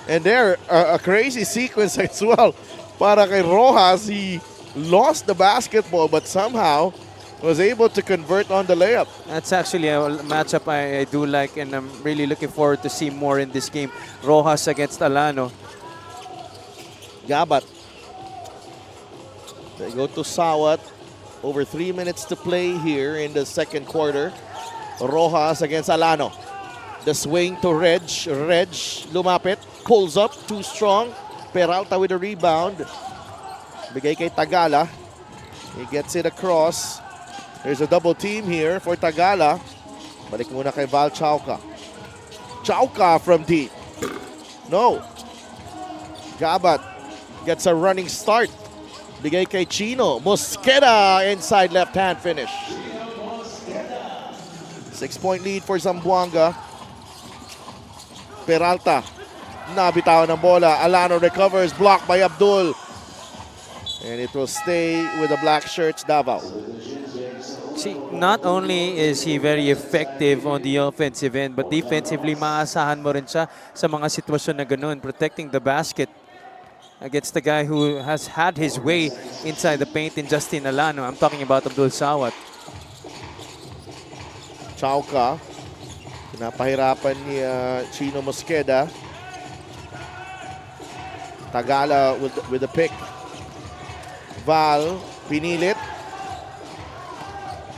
And there, a crazy sequence as well. Para kay Rojas, he lost the basketball, but somehow was able to convert on the layup. That's actually a matchup I do like, and I'm really looking forward to see more in this game. Rojas against Alano. Gabat. They go to Sawat. Over 3 minutes to play here in the second quarter. Rojas against Alano. The swing to Reg. Reg lumapit. Pulls up. Too strong. Peralta with a rebound. Bigay kay Tagala. He gets it across. There's a double team here for Tagala. Balik muna kay Val Chauca. Chauca from deep. No. Gabat gets a running start. Bigay kay Chino. Mosqueda inside left hand finish. 6-point lead for Zamboanga. Peralta. Nabitawan ng bola. Alano recovers. Blocked by Abdul. And it will stay with the black shirts, Davao. See, not only is he very effective on the offensive end, but defensively, maasahan mo rin siya sa mga sitwasyon na ganun, protecting the basket. against the guy who has had his way inside the paint in Justin Alano. I'm talking about Abdul Sawat. Chauca. Pinapahirapan ni Chino Mosqueda. Tagala with the pick. Val, pinilit.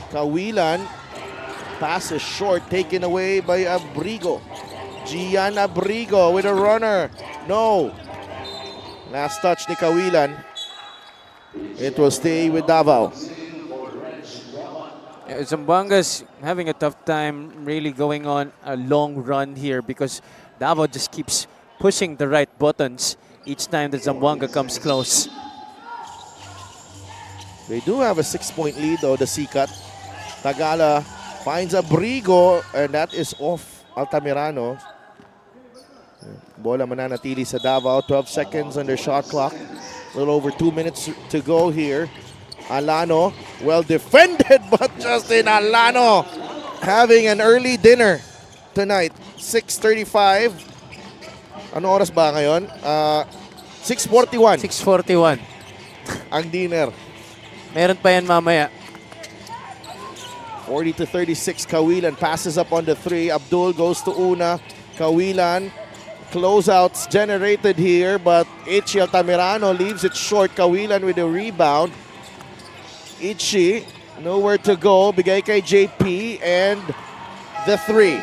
Kawilan. Pass is short, taken away by Abrigo. Gian Abrigo with a runner. No. Last touch ni Kawilan. It will stay with Davao. Zamboanga's having a tough time really going on a long run here because Davao just keeps pushing the right buttons each time that Zamboanga comes close. They do have a 6-point lead though, the Sikat. Tagala finds Abrigo and that is off Altamirano. Bola mananatili sa Davao. 12 seconds on their shot clock. A little over 2 minutes to go here. Alano, well defended, but Justin Alano having an early dinner tonight. 6:35. Ano oras ba ngayon? 6:41. 6:41. Ang dinner. Meron pa yan mamaya. 40-36, Kawilan passes up on the 3. Abdul goes to Una. Kawilan, closeouts generated here, but Ichi Altamirano leaves it short. Kawilan with a rebound. Ichi, nowhere to go. Bigay kay JP and the 3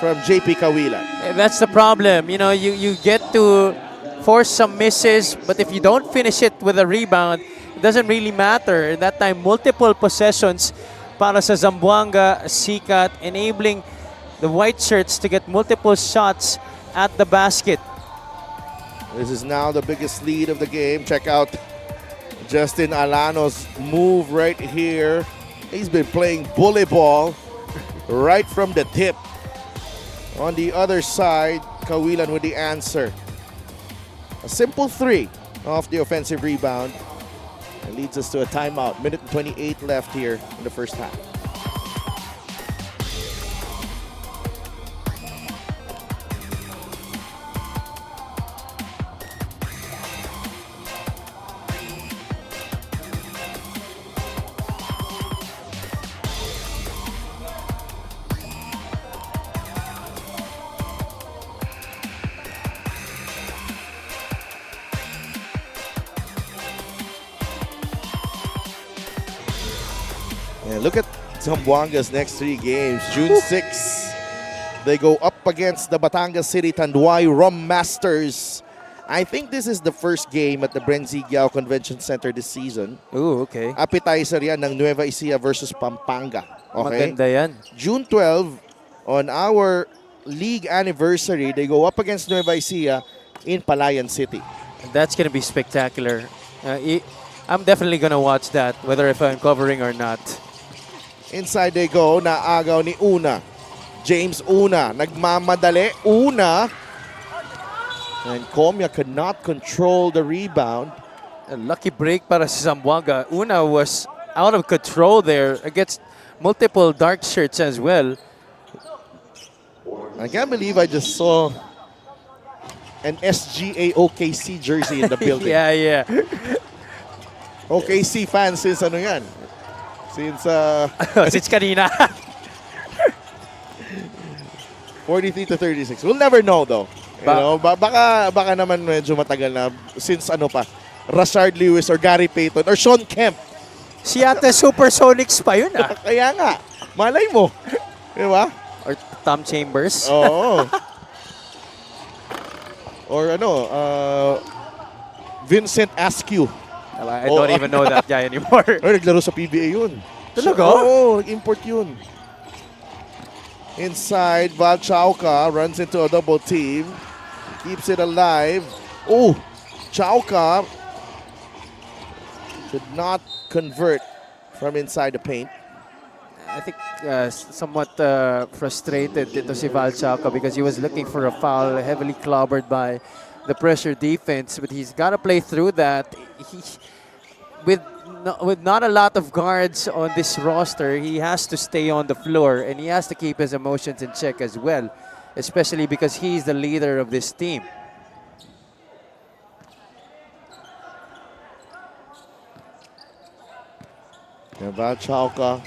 from JP Kawilan. That's the problem. You know, you get to force some misses, but if you don't finish it with a rebound, it doesn't really matter. That time, multiple possessions para sa Zamboanga, Sikat, enabling the white shirts to get multiple shots at the basket. This is now the biggest lead of the game. Check out Justin Alano's move right here. He's been playing bully ball right from the tip. On the other side, Kawilan with the answer. A simple 3 off the offensive rebound. It leads us to a timeout. Minute and 28 left here in the first half. And look at Zamboanga's next 3 games. June 6, they go up against the Batangas City Tanduay Rum Masters. I think this is the first game at the Brenzigiao Convention Center this season. Ooh, okay. Appetizer yan ng Nueva Ecija versus Pampanga. Okay? Maganda yan. June 12, on our league anniversary, they go up against Nueva Ecija in Palayan City. That's going to be spectacular. I'm definitely going to watch that, whether if I'm covering or not. Inside they go, naagaw ni Una. James Una, nagmamadali. Una. And Comia could not control the rebound. A lucky break para sa Zamboanga. Una was out of control there against multiple dark shirts as well. I can't believe I just saw an SGA OKC jersey in the building. Yeah. OKC fans since ano yan? Since Since kanina. 43-36. We'll never know though. You know, baka naman medyo matagal na since ano pa, Rashard Lewis or Gary Payton or Sean Kemp. Si ate Supersonics pa yun ah. Kaya nga, malay mo. Di ba? Or Tom Chambers. Oo. Or Vincent Askew. I don't even know that guy anymore. Ay, naglaro sa PBA yun. Talaga? Oo, import yun. Inside, Val Chauca runs into a double team. Keeps it alive. Oh, Chauca could not convert from inside the paint. I think somewhat frustrated dito si Val Chauca because he was looking for a foul, heavily clobbered by the pressure defense, but he's got to play through that. With not a lot of guards on this roster, he has to stay on the floor and he has to keep his emotions in check as well, especially because he's the leader of this team. About Chalka.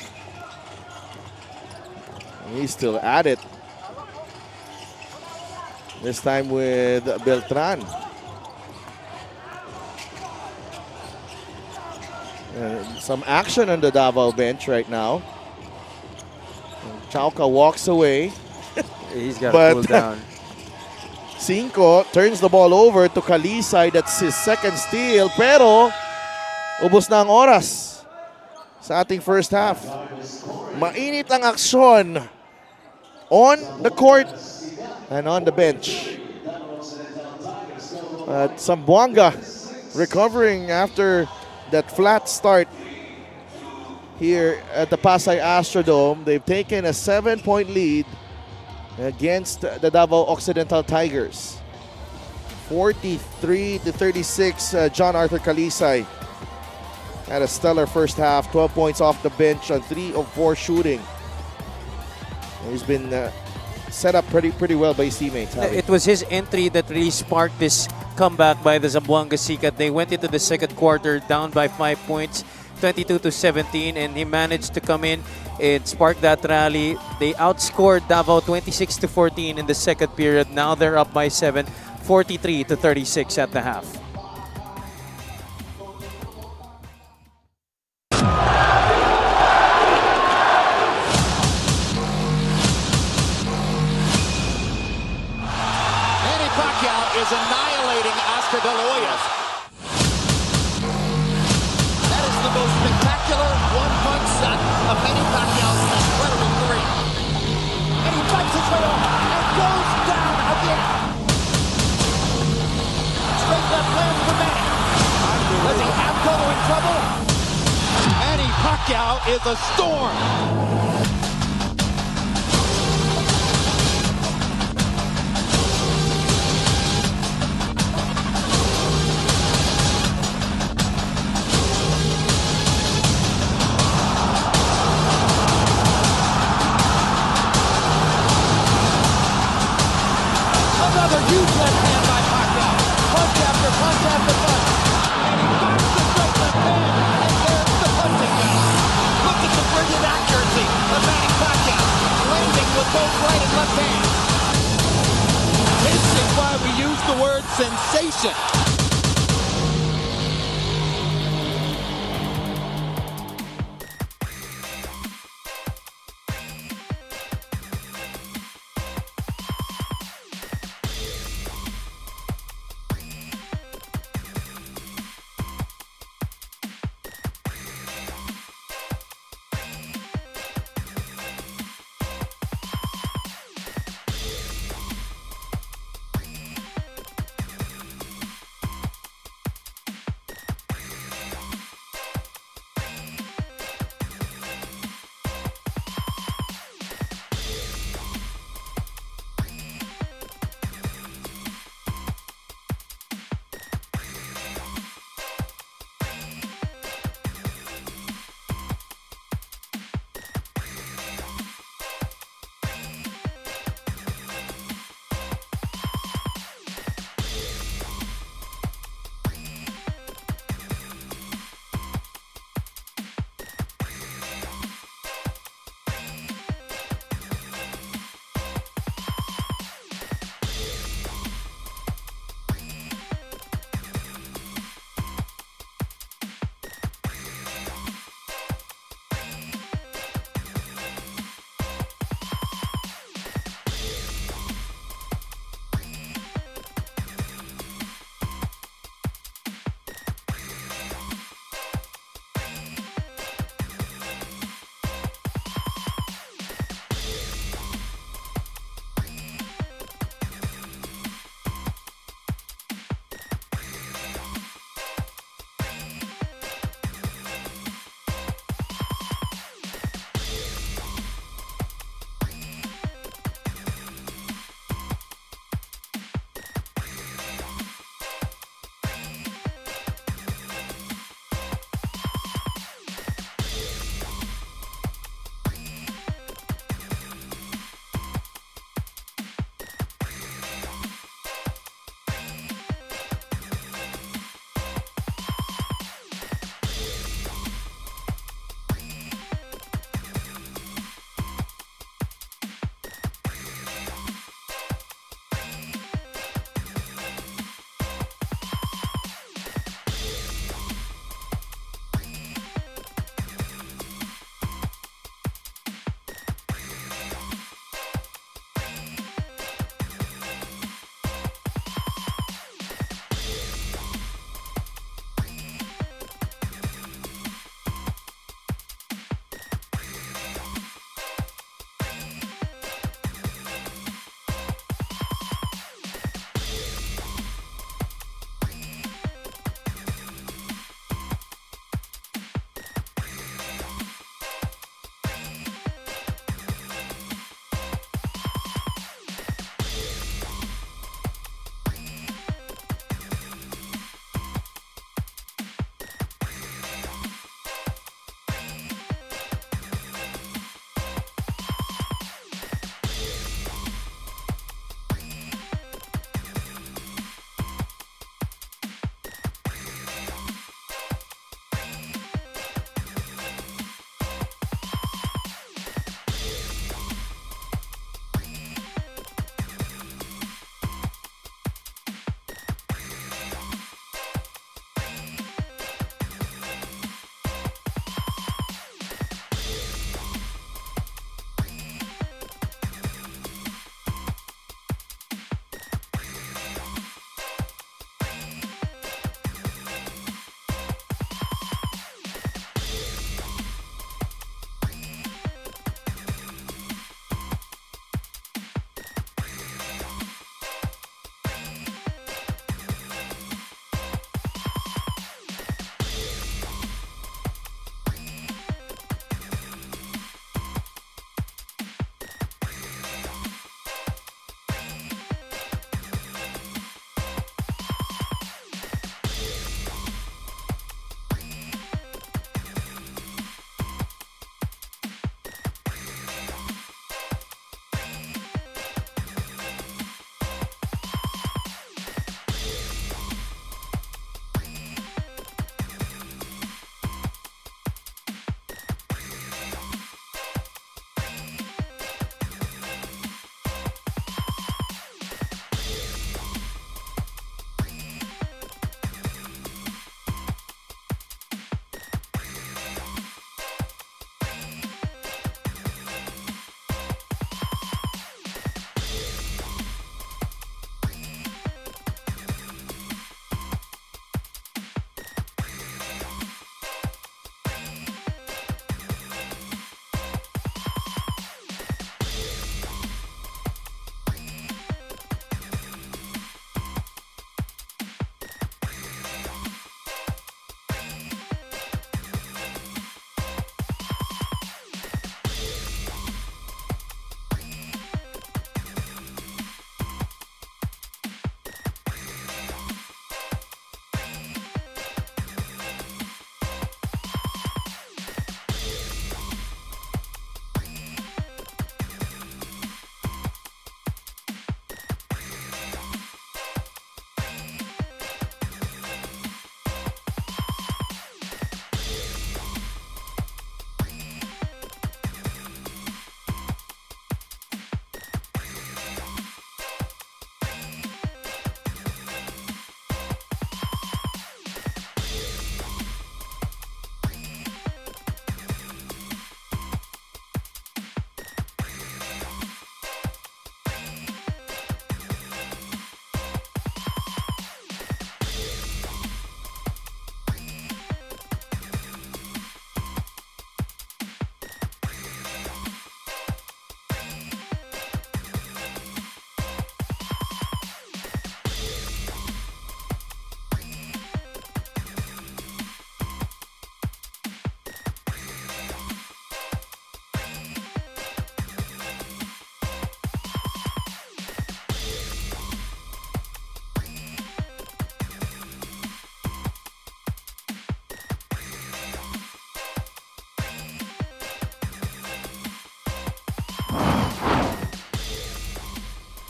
He's still at it. This time with Beltran. Some action on the Davao bench right now. Chalka walks away. He's got to But- cool down. Cinco turns the ball over to Kalisay. That's his second steal. Pero, ubos na ang oras sa ating first half. Mainit ang aksyon on the court and on the bench. Zamboanga recovering after that flat start here at the Pasay Astrodome. They've taken a 7-point lead against the Davao Occidental Tigers. 43-36, John Arthur Kalisay had a stellar first half, 12 points off the bench on 3 of 4 shooting. He's been set up pretty well by his teammates. Javi. It was his entry that really sparked this comeback by the Zamboanga Sikat. They went into the second quarter down by 5 points, 22-17, and he managed to come in and spark that rally. They outscored Davao 26-14 in the second period. Now they're up by 7, 43-36 at the half. Manny Pacquiao is annihilating Oscar De La Hoya's. That is the most spectacular one-punch shot of Manny Pacquiao's incredible career. And he fights his way off and goes down again. Straight left hand for Manny. Does he have Cotto in trouble? Manny Pacquiao is a storm. Another huge left hand by Pacquiao. Punch after punch after punch. And he finds the straight left hand. And there's the punching down. Look at the brilliant accuracy of Manny Pacquiao. Landing with both right and left hands. This is why we use the word sensation.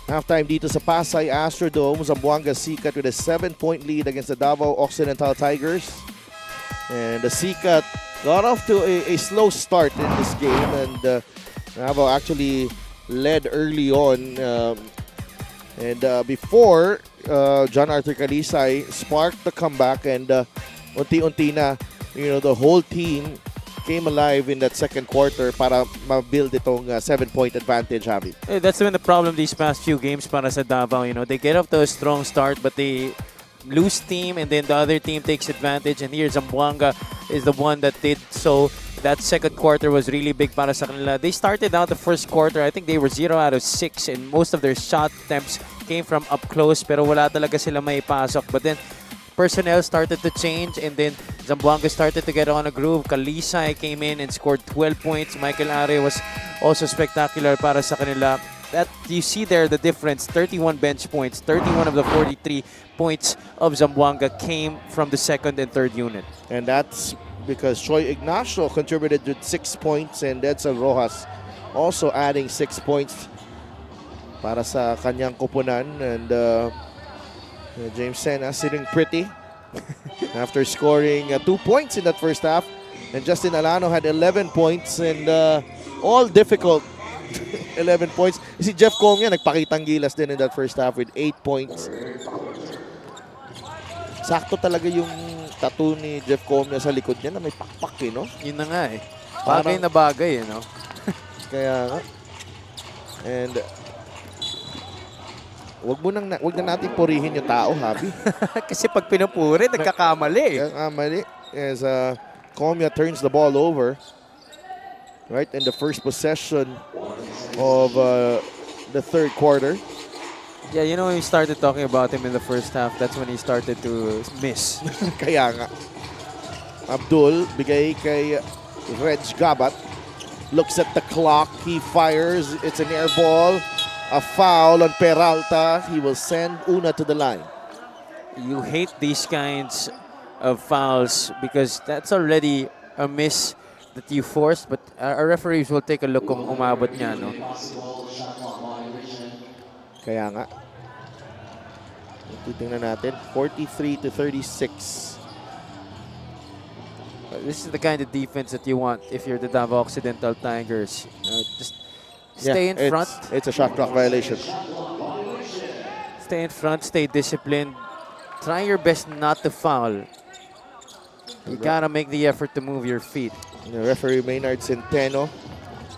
Halftime dito sa Pasay Astrodome, Zamboanga Sikat with a 7-point lead against the Davao Occidental Tigers. And the Sikat got off to a slow start in this game, and Davao actually led early on. Before John Arthur Calisay sparked the comeback, and unti-unti na, the whole team came alive in that second quarter para ma-build itong 7-point advantage, Javi. That's been the problem these past few games para sa Davao. They get off to a strong start, but they lose steam, and then the other team takes advantage. And here, Zamboanga is the one that did so. That second quarter was really big para sa kanila. They started out the first quarter, I think they were 0 out of 6, and most of their shot attempts came from up close, pero wala talaga sila may pasok. But then, personnel started to change, and then Zamboanga started to get on a groove. Calisay came in and scored 12 points. Michael Are was also spectacular para sa kanila. That you see there the difference, 31 bench points. 31 of the 43 points of Zamboanga came from the second and third unit. And that's because Troy Ignacio contributed with 6 points, and Edsel Rojas also adding 6 points para sa kanyang kupunan. And James Sena sitting pretty after scoring 2 points in that first half. And Justin Alano had 11 points, and all difficult 11 points. Si Jeff Comia nagpakitang gilas din in that first half with 8 points. Sakto talaga yung tattoo ni Jeff Comia sa likod niya na may pakpak, no? Yun na nga eh. Bagay na bagay, no? Kaya nga. And wag na natin purihin yung tao, Habi. Kasi pag pinupuri, nagkakamali. Nagkakamali as Comia turns the ball over right in the first possession of the third quarter. Yeah, when we started talking about him in the first half, that's when he started to miss. Kaya nga. Abdul, bigay kay Reg Gabat. Looks at the clock. He fires. It's an air ball. A foul on Peralta. He will send Una to the line. You hate these kinds of fouls because that's already a miss that you forced, but our referees will take a look kung umabot niya, no? Kaya nga. Titingnan natin. 43-36. This is the kind of defense that you want if you're the Davao Occidental Tigers. Just stay in front. It's a shot clock violation. Stay in front, stay disciplined. Try your best not to foul. You gotta make the effort to move your feet. The referee Maynard Centeno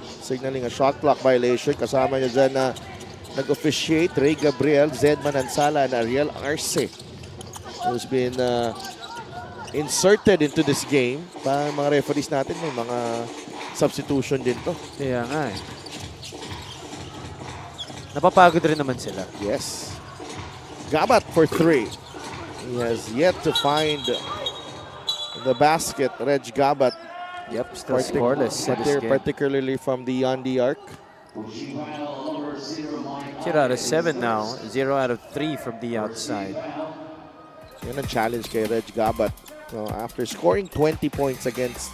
signaling a shot clock violation. Kasama niya dyan na nag-officiate Ray Gabriel, Zed Manansala, and Ariel Arce, who's been inserted into this game. Para mga referees natin, may mga substitution din to. Kaya nga eh. Napapagod rin naman sila. Yes. Gabat for 3. He has yet to find the basket. Reg Gabat. Yep, still scoreless in this game. Particularly from the Yandi arc. 0 out of 7 now. 0 out of 3 from the outside. Yan ang challenge kay Reg Gabat. After scoring 20 points against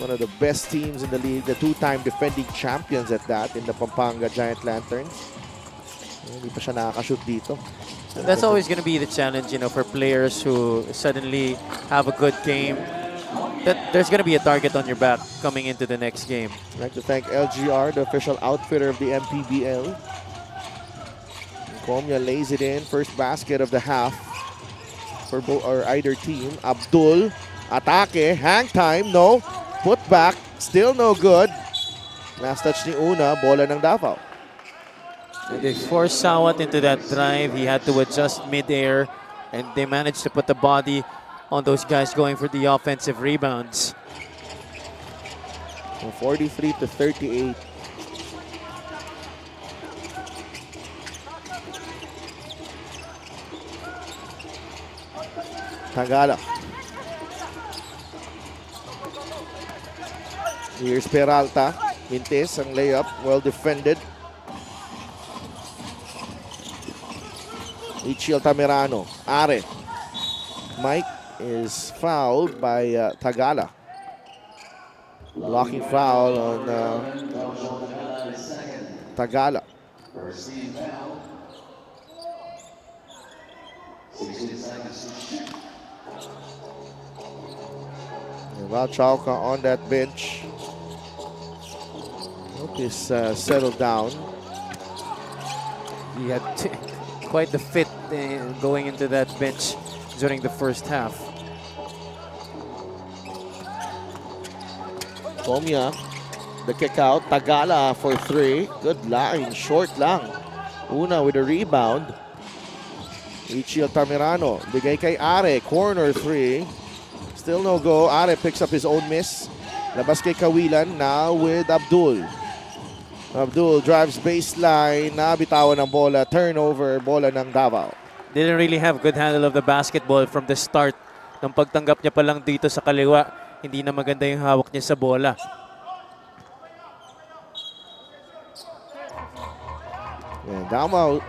one of the best teams in the league, the two-time defending champions at that, in the Pampanga Giant Lanterns. Hindi pa siya nakakashoot dito. That's always going to be the challenge, for players who suddenly have a good game. That there's going to be a target on your back coming into the next game. I'd like to thank LGR, the official outfitter of the MPBL. Comia lays it in. First basket of the half for both or either team. Abdul, atake, hang time, no. Put back, still no good. Last touch ni Una, bola ng Davao. They forced Sawat into that drive. He had to adjust mid-air, and they managed to put the body on those guys going for the offensive rebounds. 43-38. Tagala. Here's Peralta. Mintes ang layup. Well defended. Ichil Tamirano. Are. Mike is fouled by Tagala. Blocking foul on Tagala. Valchauca on that bench. Hope he's settled down. He had quite the fit going into that bench during the first half. Comia, the kick out. Tagala for 3. Good line, short lang. Una with a rebound. Ichi Altamirano, bigay kay Are, corner 3. Still no go. Are picks up his own miss. Labas kay Kawilan, now with Abdul. Abdul drives baseline, nabitawan ng bola, turnover, bola ng Davao. Didn't really have good handle of the basketball from the start. Nung pagtanggap niya pa lang dito sa kaliwa, hindi na maganda yung hawak niya sa bola. And Davao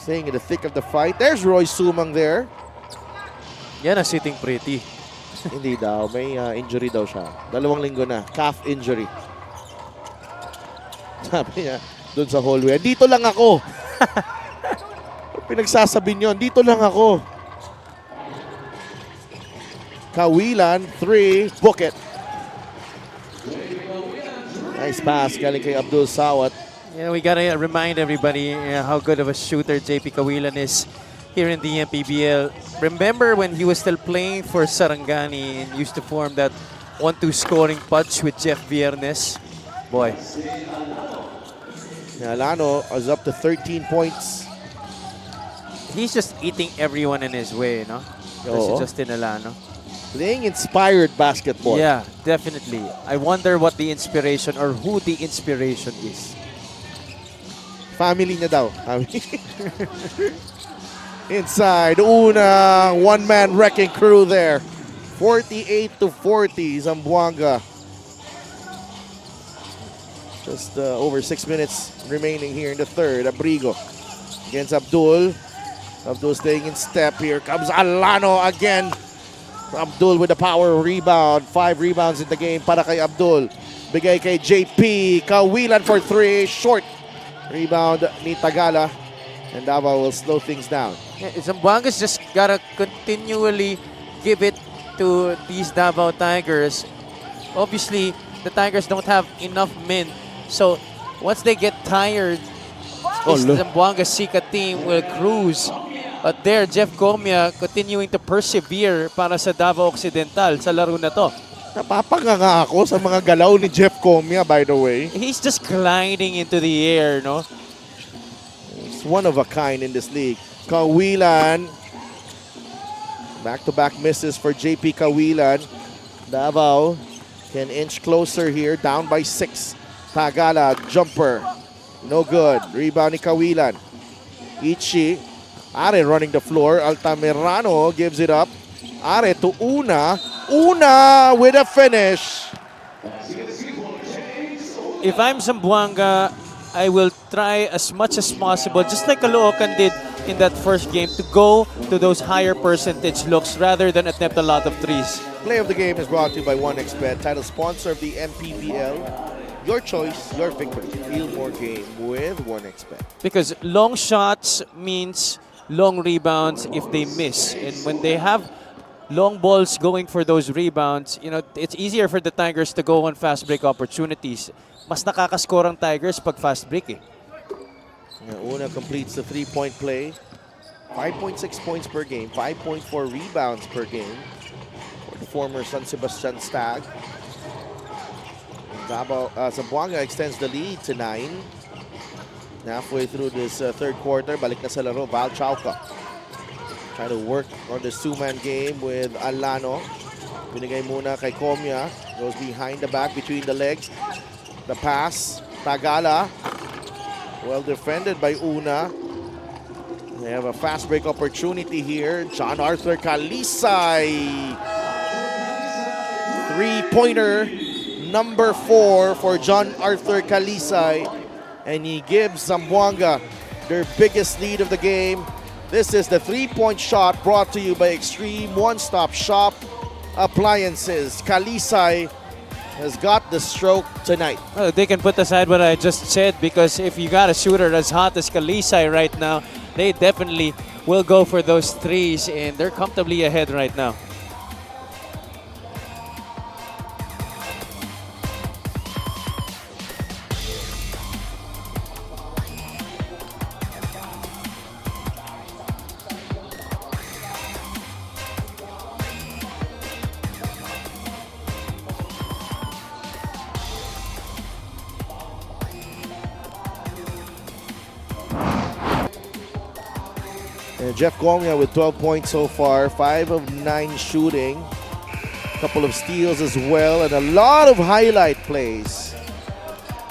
staying in the thick of the fight. There's Roy Sumang there. Yan ang sitting pretty. Hindi daw, may injury daw siya. 2 linggo na, calf injury. Sabi niya, doon sa hallway, dito lang ako. Pinagsasabi niyo, dito lang ako. Kawilan, 3, book it. Nice pass, galing kay Abdul Sawat. You know, we gotta remind everybody how good of a shooter JP Kawilan is here in the MPBL. Remember when he was still playing for Sarangani and used to form that 1-2 scoring punch with Jeff Viernes? Boy. Alano is up to 13 points. He's just eating everyone in his way, no? Oo. This Justin Alano. Playing inspired basketball. Yeah, definitely. I wonder what the inspiration or who the inspiration is. Family niya daw. Inside, Una, one-man wrecking crew there. 48-40, Zamboanga. Just over 6 minutes remaining here in the third. Abrigo against Abdul. Abdul staying in step. Here comes Alano again. Abdul with the power rebound. 5 rebounds in the game para kay Abdul. Bigay kay JP. Kawilan for 3. Short. Rebound ni Tagala. And Davao will slow things down. Yeah, Zamboanga's just gotta continually give it to these Davao Tigers. Obviously, the Tigers don't have enough men. So, once they get tired, this Zamboanga Sika team will cruise. But there, Jeff Comia continuing to persevere para sa Davao Occidental sa laro na to. Napapanganga ako sa mga galaw ni Jeff Comia, by the way. He's just gliding into the air, no? He's one of a kind in this league. Kawilan. Back-to-back misses for JP Kawilan. Davao can inch closer here, down by 6. Tagala, jumper. No good. Rebound ni Kawilan. Ichi. Are running the floor. Altamirano gives it up. Are to Una. Una with a finish. If I'm Zamboanga, I will try as much as possible, just like Caloocan did in that first game, to go to those higher percentage looks rather than attempt a lot of threes. Play of the game is brought to you by 1xBet, title sponsor of the MPBL. Your choice, your victory. Feel more game with 1xBet. Because long shots means long rebounds if they miss. And when they have long balls going for those rebounds, you know, it's easier for the Tigers to go on fast break opportunities. Mas nakakascore ang Tigers pag fast break eh. Una completes the 3-point play. 5.6 points per game, 5.4 rebounds per game for the former San Sebastian Stag. Zamboanga extends the lead to 9. Halfway through this third quarter, balik na sa laro, Valchauca. Trying to work on the two-man game with Alano. Binigay muna kay Comia. Goes behind the back, between the legs. The pass, Tagala. Well defended by Una. They have a fast break opportunity here. John Arthur Kalisay. Three-pointer, number 4 for John Arthur Kalisay. And he gives Zamboanga their biggest lead of the game. This is the 3-point shot brought to you by Extreme One-Stop Shop Appliances. Kalisay has got the stroke tonight. Well, they can put aside what I just said, because if you got a shooter as hot as Kalisay right now, they definitely will go for those threes, and they're comfortably ahead right now. And Jeff Gomia with 12 points so far, 5 of 9 shooting, a couple of steals as well, and a lot of highlight plays,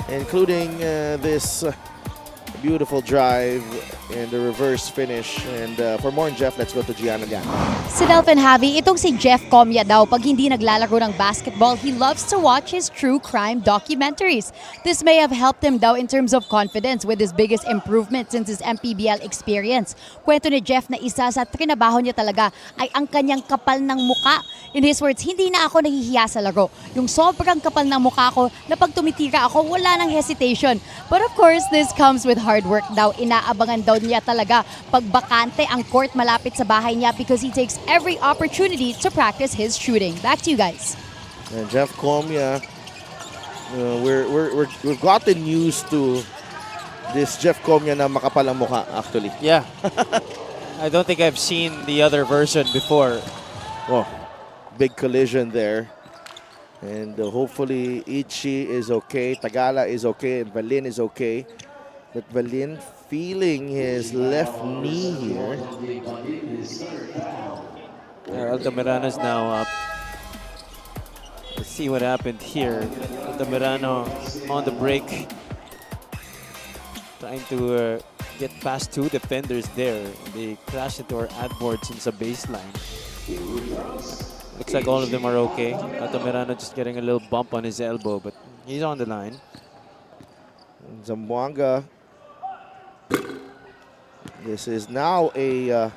including this beautiful drive and the reverse finish. And for more on Jeff, let's go to Gian again. Si Delph and Javi, itong si Jeff Comia daw, pag hindi naglalaro ng basketball, he loves to watch his true crime documentaries. This may have helped him daw in terms of confidence with his biggest improvement since his MPBL experience. Kwento ni Jeff na isa sa trinabaho niya talaga ay ang kanyang kapal ng muka. In his words, hindi na ako nahihiya sa laro. Yung sobrang kapal ng mukha ko na pag tumitira ako, wala nang hesitation. But of course, this comes with hard work daw. Inaabangan daw niya talaga pag bakante ang court malapit sa bahay niya because he takes every opportunity to practice his shooting. Back to you guys. And Jeff Comia, we've gotten used to this Jeff Comia na makapal ang mukha actually. Yeah. I don't think I've seen the other version before. Oh, big collision there. And hopefully Ichi is okay, Tagala is okay, and Valin is okay. But Valin feeling his left knee here. Altamirano's now up. Let's see what happened here. Altamirano on the break, trying to get past two defenders there. They crashed into our ad board since the baseline. Looks like all of them are okay. Altamirano just getting a little bump on his elbow, but he's on the line. Zamboanga. This is now a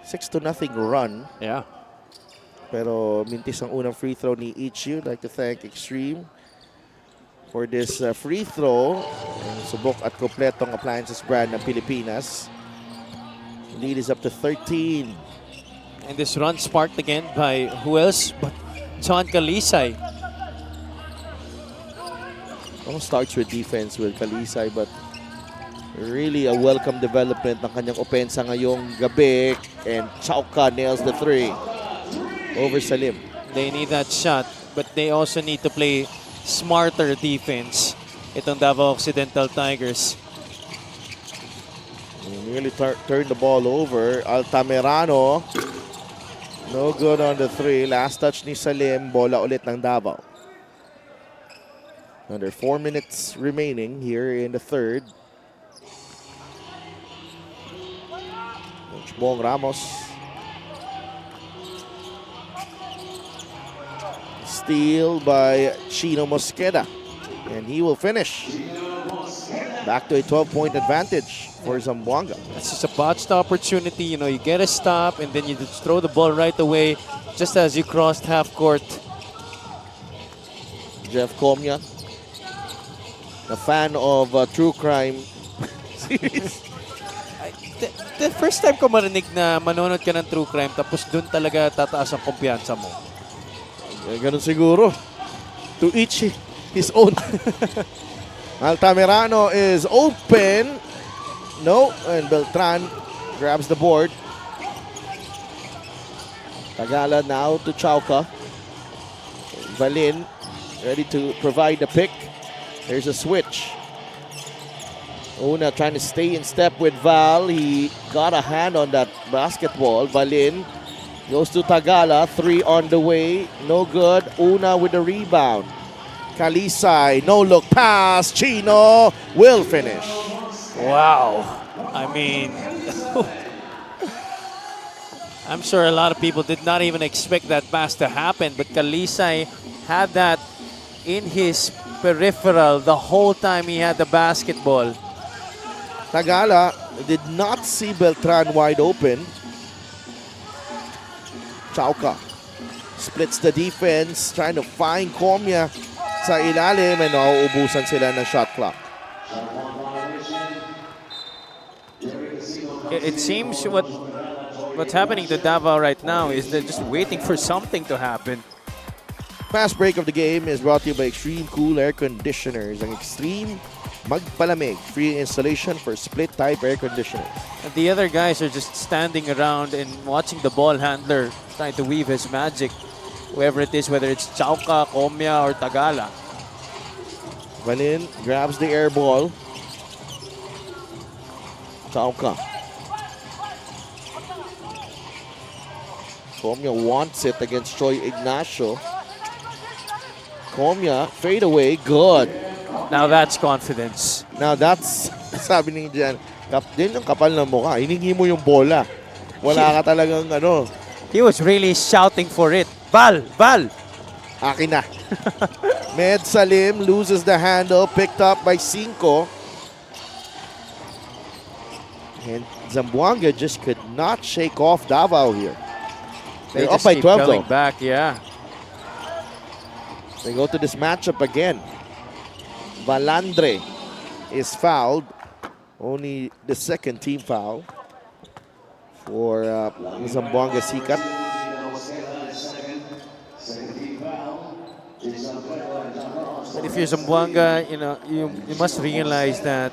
6-0 run. Yeah. Pero mintis ang unang free throw ni Ichi. I'd like to thank Extreme for this free throw. Subok at kompletong appliances brand ng Pilipinas. Lead is up to 13. And this run sparked again by who else but John Kalisay. All starts with defense with Kalisay, but really a welcome development ng kanyang opensa ngayong gabi. And Chauka nails the three over Salim. They need that shot, but they also need to play smarter defense. Itong Davao Occidental Tigers. He nearly turned the ball over. Altamirano. No good on the three. Last touch ni Salim. Bola ulit ng Davao. Under 4 minutes remaining here in the third. Coach Bong Ramos. Steal by Chino Mosqueda. And he will finish. Back to a 12-point advantage for Zamboanga. It's just a botched opportunity. You know, you get a stop and then you just throw the ball right away just as you crossed half court. Jeff Comia, a fan of true crime series. The first time ko marinig na manonood ka ng true crime tapos dun talaga tataas ang kumpiyansa mo. Ganun siguro. To each his own. Altamirano is open. No, and Beltran grabs the board. Tagala now to Chauka. Valin ready to provide the pick. There's a switch. Una trying to stay in step with Val. He got a hand on that basketball. Valin goes to Tagala. Three on the way. No good. Una with the rebound. Kalisay. No look pass. Chino will finish. Wow. I mean, I'm sure a lot of people did not even expect that pass to happen, but Kalisay had that in his peripheral the whole time he had the basketball. Tagala did not see Beltran wide open. Chauka Splits the defense, trying to find Comia sa ilalim, and nauubusan sila ng shot clock. It seems what's happening to Davao right now is they're just waiting for something to happen. Fast break of the game is brought to you by Extreme Cool Air Conditioners. Ang Extreme Magpalamig. Free installation for split-type air conditioners. And the other guys are just standing around and watching the ball handler trying to weave his magic. Whoever it is, whether it's Chauca, Comia, or Tagala. Valin grabs the air ball. Chauca. Comia wants it against Troy Ignacio. Comia, fade away, good. Now that's confidence. Now that's, sabi ni Jan, din yung kapal ng mukha. Hiningi mo yung bola. Wala ka talagang ano. He was really shouting for it. Bal! Bal! Akin na. Med Salim loses the handle, picked up by Cinco. And Zamboanga just could not shake off Davao here. They They're up just by keep 12 coming though. back, yeah. They go to this matchup again. Valandre is fouled. Only the second team foul for Zamboanga Sikat. But if you're Zamboanga, you must realize that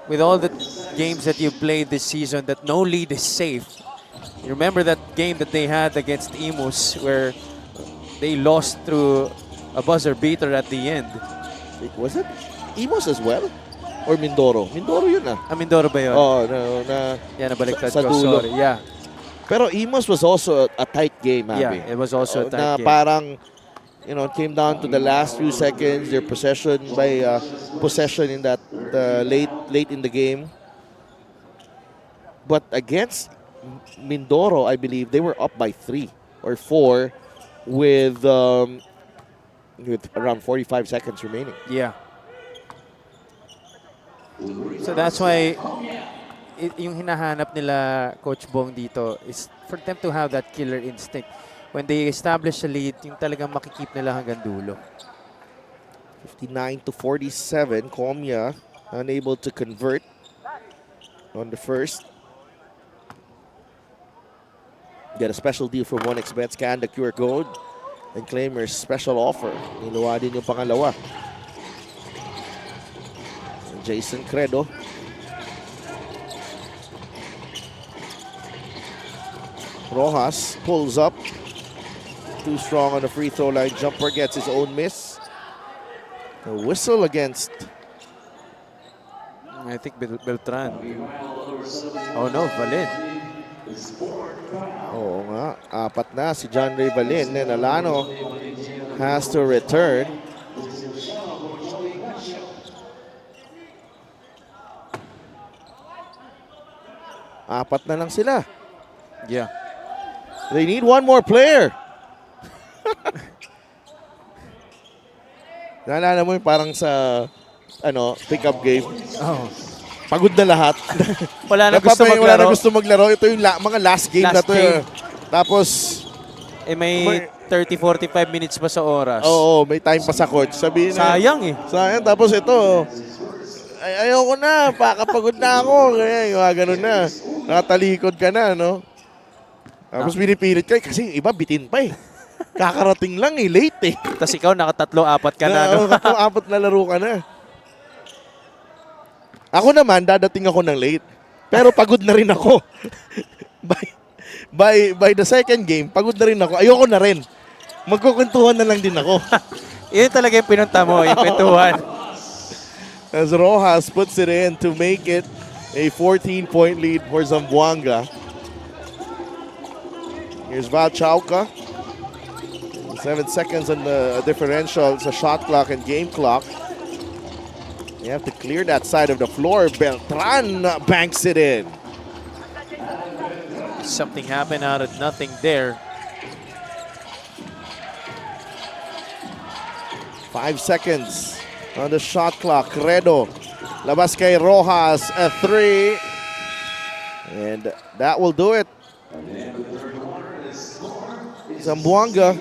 with all the games that you played this season, that no lead is safe. You remember that game that they had against Imus where they lost through a buzzer beater at the end. Was it Imos as well? Or Mindoro? Mindoro yun ah. Mindoro ba yun? Oh, no, na Yeah, nabaliktad sa ko. dulo. Sorry. Yeah. Pero Imos was also a tight game, Abby. Yeah, it was also a tight na game. parang, it came down to the last few seconds, their possession in that late in the game. But against Mindoro, I believe they were up by 3 or 4 with around 45 seconds remaining. Yeah. So that's why yung hinahanap nila Coach Bong dito is for them to have that killer instinct. When they establish a lead, yung talagang makikip nila hanggang dulo. 59-47, Comia unable to convert on the first. Get a special deal from 1xBet. Scan the QR code and claim your special offer. Niluwa din yung pangalawa. Jason Credo. Rojas pulls up. Too strong on the free throw line. Jumper gets his own miss. A whistle against. I think Beltran. Oh no, Valin. Oo nga, 4 na si John Ray Valin. And Alano has to return. Apat na lang sila. Yeah. They need one more player. Naalala mo yung parang sa pick-up game. Oh. Pagod na lahat. Wala na gusto maglaro. Wala na gusto maglaro. Ito yung mga last game Last na to. game. Tapos, may 30-45 minutes pa sa oras. oo, may time pa sa coach. Sabihin na, Sayang eh. sayang. Tapos ito, ayoko na, pakapagod na ako. Kaya yung ganun na. Nakatalikod ka na, no? Tapos pinipilit ka, kasi yung iba bitin pa eh. Kakarating lang eh, late eh. Tapos ikaw nakatatlo-apat ka na. No? Apat na laro ka na. Ako naman, dadating ako ng late. Pero pagod na rin ako. by the second game, pagod na rin ako. Ayoko na rin. Magkukwentuhan na lang din ako. Yun talaga yung pinunta mo, yung kwentuhan. As Rojas puts it in to make it a 14-point lead for Zamboanga. Here's Val Chauca. 7 seconds on the differential. It's a shot clock and game clock. You have to clear that side of the floor. Beltran banks it in. Something happened out of nothing there. 5 seconds on the shot clock. Credo. Labas kay Rojas. A 3. And that will do it. Zamboanga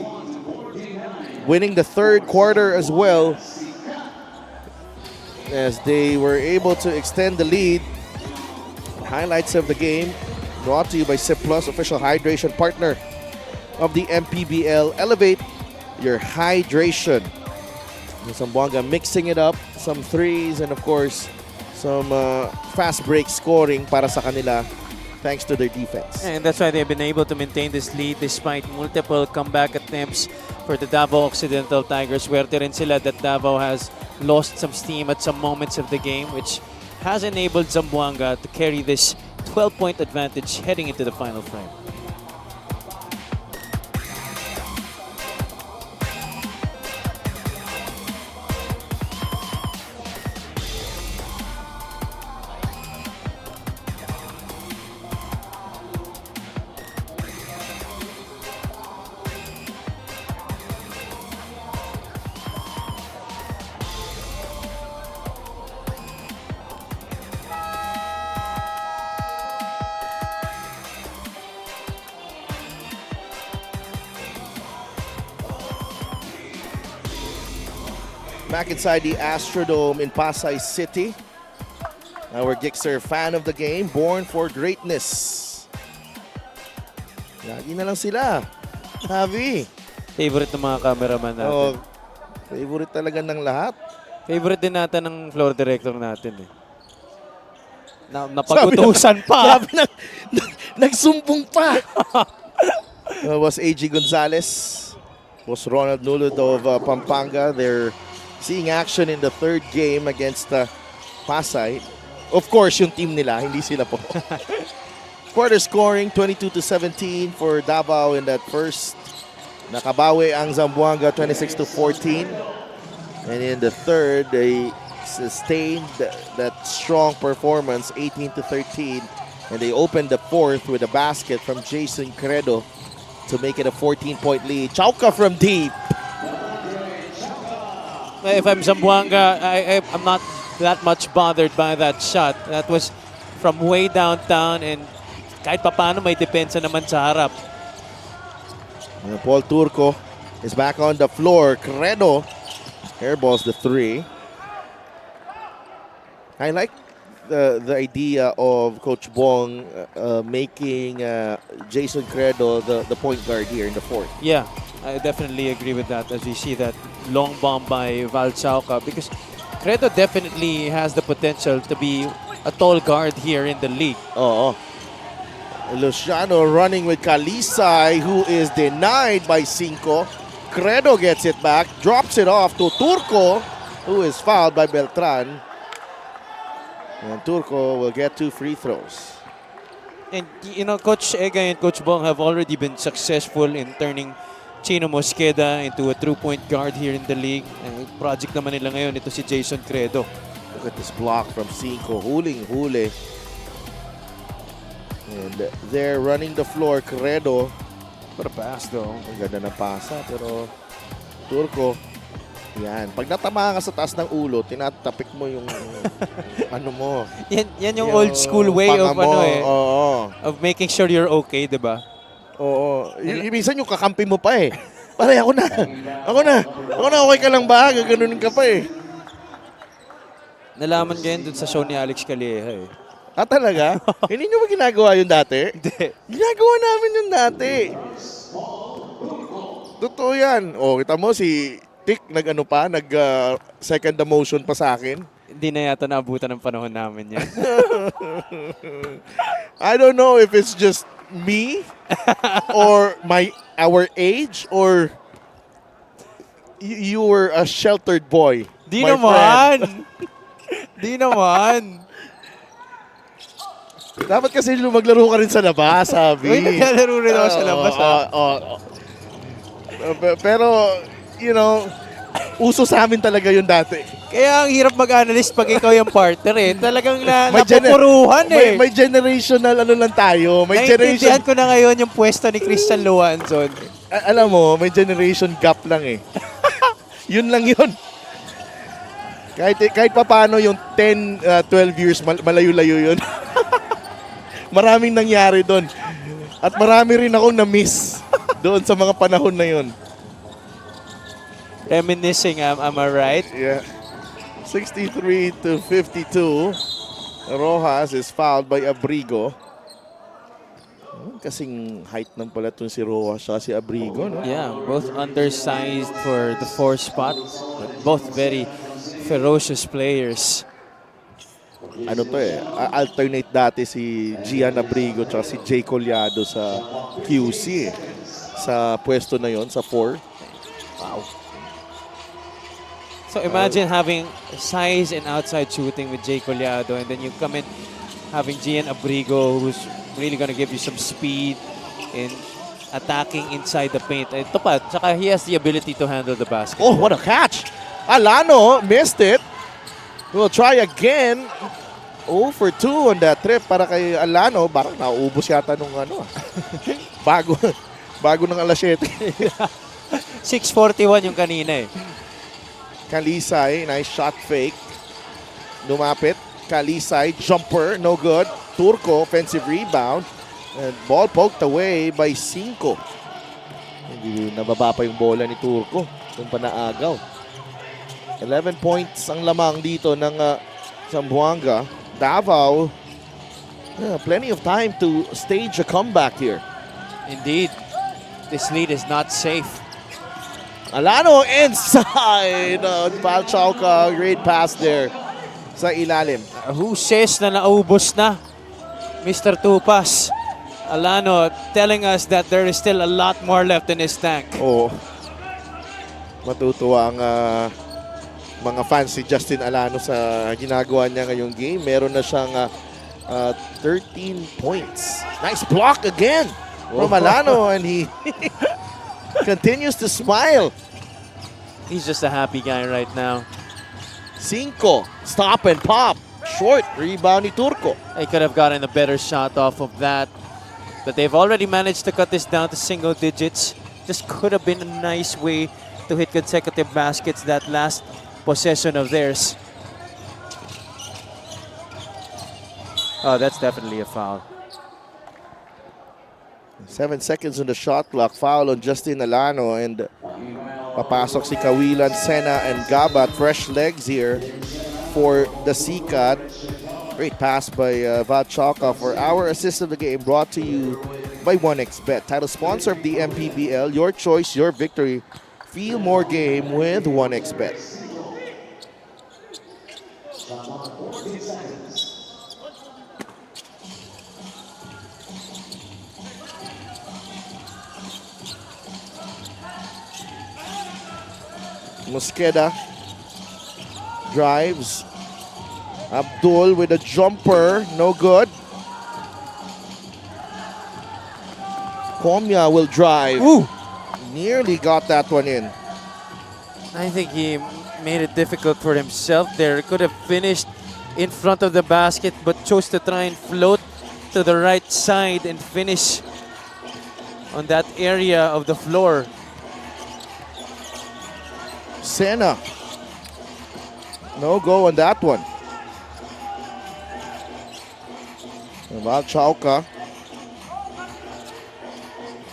winning the third quarter as well, as they were able to extend the lead. Highlights of the game brought to you by Sip Plus, official hydration partner of the MPBL. Elevate your hydration. Zamboanga mixing it up, some threes and of course some fast break scoring para sa kanila thanks to their defense. And that's why they've been able to maintain this lead despite multiple comeback attempts for the Davao Occidental Tigers. Swerte rin sila that Davao has lost some steam at some moments of the game, which has enabled Zamboanga to carry this 12-point advantage heading into the final frame. Back inside the Astrodome in Pasay City. Our Gixer fan of the game, born for greatness. Lagi na lang sila. Javi. Favorite ng mga cameraman natin. Oh, favorite talaga ng lahat. Favorite din natin ng floor director natin eh. Napagutusan pa. Sabi nagsumbong pa. Was A.G. Gonzalez. Was Ronald Nulod of Pampanga. They're seeing action in the third game against Pasay. Of course, yung team nila, hindi sila po. Quarter scoring, 22-17 for Davao in that first. Nakabawi ang Zamboanga, 26-14. And in the third, they sustained that strong performance, 18-13. And they opened the fourth with a basket from Jason Credo to make it a 14-point lead. Chauka from deep. If I'm Zamboanga, I'm not that much bothered by that shot. That was from way downtown and kahit papano may depensa naman sa harap. Paul Turco is back on the floor. Credo airballs the three. I like the idea of Coach Bong making Jason Credo the point guard here in the fourth. Yeah, I definitely agree with that as we see that long bomb by Val Chauca, because Credo definitely has the potential to be a tall guard here in the league. Oh, Luciano running with Kalisay, who is denied by Cinco. Credo gets it back, drops it off to Turco, who is fouled by Beltran. And Turco will get 2 free throws. And you know, Coach Ega and Coach Bong have already been successful in turning Chino Mosqueda into a true point guard here in the league. Project naman nila ngayon, ito si Jason Credo. Look at this block from Cinco, huling-huli. And they're running the floor, Credo. What a pass though. Ang ganda ng pasa, pero Turco, yan. Pag natamaan ka sa taas ng ulo, tinatapik mo yung ano mo. Yan yung old school way of of making sure you're okay, di ba? Oo. Minsan yung kakampi mo pa eh. Pare, ako na. Okay ka lang ba? Gaganunin ka pa eh. Nalaman ngayon dun sa show ni Alex Calleja eh. Ah, talaga? Hindi nyo ba ginagawa yun dati? Hindi. Ginagawa namin yun dati. Totoo yan. O, kita mo si Tik nag second demotion pa sa akin. Hindi na yata naabutan ng panahon namin yan. I don't know if it's just me or our age or you were a sheltered boy. Di my naman. friend. Di naman. Dapat kasi maglaro ka rin sa labas, sabi. Uy, naglalaro rin ako sa labas. Pero, you know, uso sa amin talaga yun dati. Kaya ang hirap mag-analyst pag ikaw yung partner eh. Talagang napupuruhan eh. May generational ano lang tayo. Naintindihan ko na ngayon yung pwesto ni Christian Luanzon. Alam mo, may generation gap lang eh. Yun lang yun. Kahit pa paano yung 10, 12 years, malayo-layo yun. Maraming nangyari doon. At marami rin akong na-miss. Doon sa mga panahon na yun. Reminiscing, am I right? Yeah. 63 to 52. Rojas is fouled by Abrigo. Kasing height ng pala itong si Rojas at si Abrigo, no? Yeah, both undersized for the 4 spot. But both very ferocious players. Ano to eh, alternate dati si Gian Abrigo at si Jay Collado sa QC eh. Sa pwesto na yon sa 4. Wow. So imagine having size and outside shooting with Jay Collado, and then you come in having Gian Abrigo, who's really gonna give you some speed in attacking inside the paint. Ito pa, tsaka he has the ability to handle the basket. Oh, what a catch! Alano missed it. We'll try again. 0 for 2 on that trip para kay Alano. Parang nauubos yata nung ano. bago ng alas 7. 6:41 yung kanina eh. Kalisay, nice shot fake. Lumapit. Kalisay, jumper, no good. Turco, offensive rebound. And ball poked away by 5. Hindi nababa pa yung bola ni Turco. Doon pa naagaw. 11 points ang lamang dito ng Zamboanga. Davao, plenty of time to stage a comeback here. Indeed, this lead is not safe. Alano inside. Palchauka, great pass there sa ilalim. Who says na naubos na? Mr. Tupas. Alano telling us that there is still a lot more left in his tank. Oo. Matutuwa ang mga fans si Justin Alano sa ginagawa niya ngayong game. Meron na siyang 13 points. Nice block again from Alano, and he continues to smile. He's just a happy guy right now. 5. Stop and pop. Short. Rebound ni Turco. They could have gotten a better shot off of that. But they've already managed to cut this down to single digits. Just could have been a nice way to hit consecutive baskets that last possession of theirs. Oh, that's definitely a foul. 7 seconds on the shot clock. Foul on Justin Alano, and papasok si Kawilan, Sena, and Gabat. Fresh legs here for the Sikat. Great pass by Valchaka for our assist of the game, brought to you by 1xBet. Title sponsor of the MPBL. Your choice, your victory. Feel more game with 1xBet. Mosqueda drives. Abdul with a jumper, no good. Komya will drive. Ooh! Nearly got that one in. I think he made it difficult for himself there. Could have finished in front of the basket, but chose to try and float to the right side and finish on that area of the floor. Sena. No go on that one. Valchauka.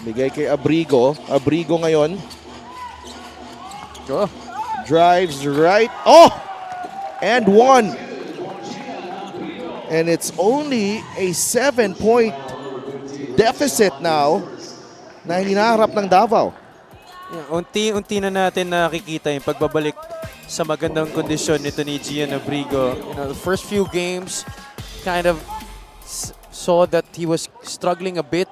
Bigay kay Abrigo. Abrigo ngayon. Oh. Drives right. Oh! And 1. And it's only a 7-point deficit now na hinaharap ng Davao. Yeah, unti-unti na natin nakikita yung pagbabalik sa magandang kondisyon nito ni Gian Abrigo. You know, the first few games kind of saw that he was struggling a bit,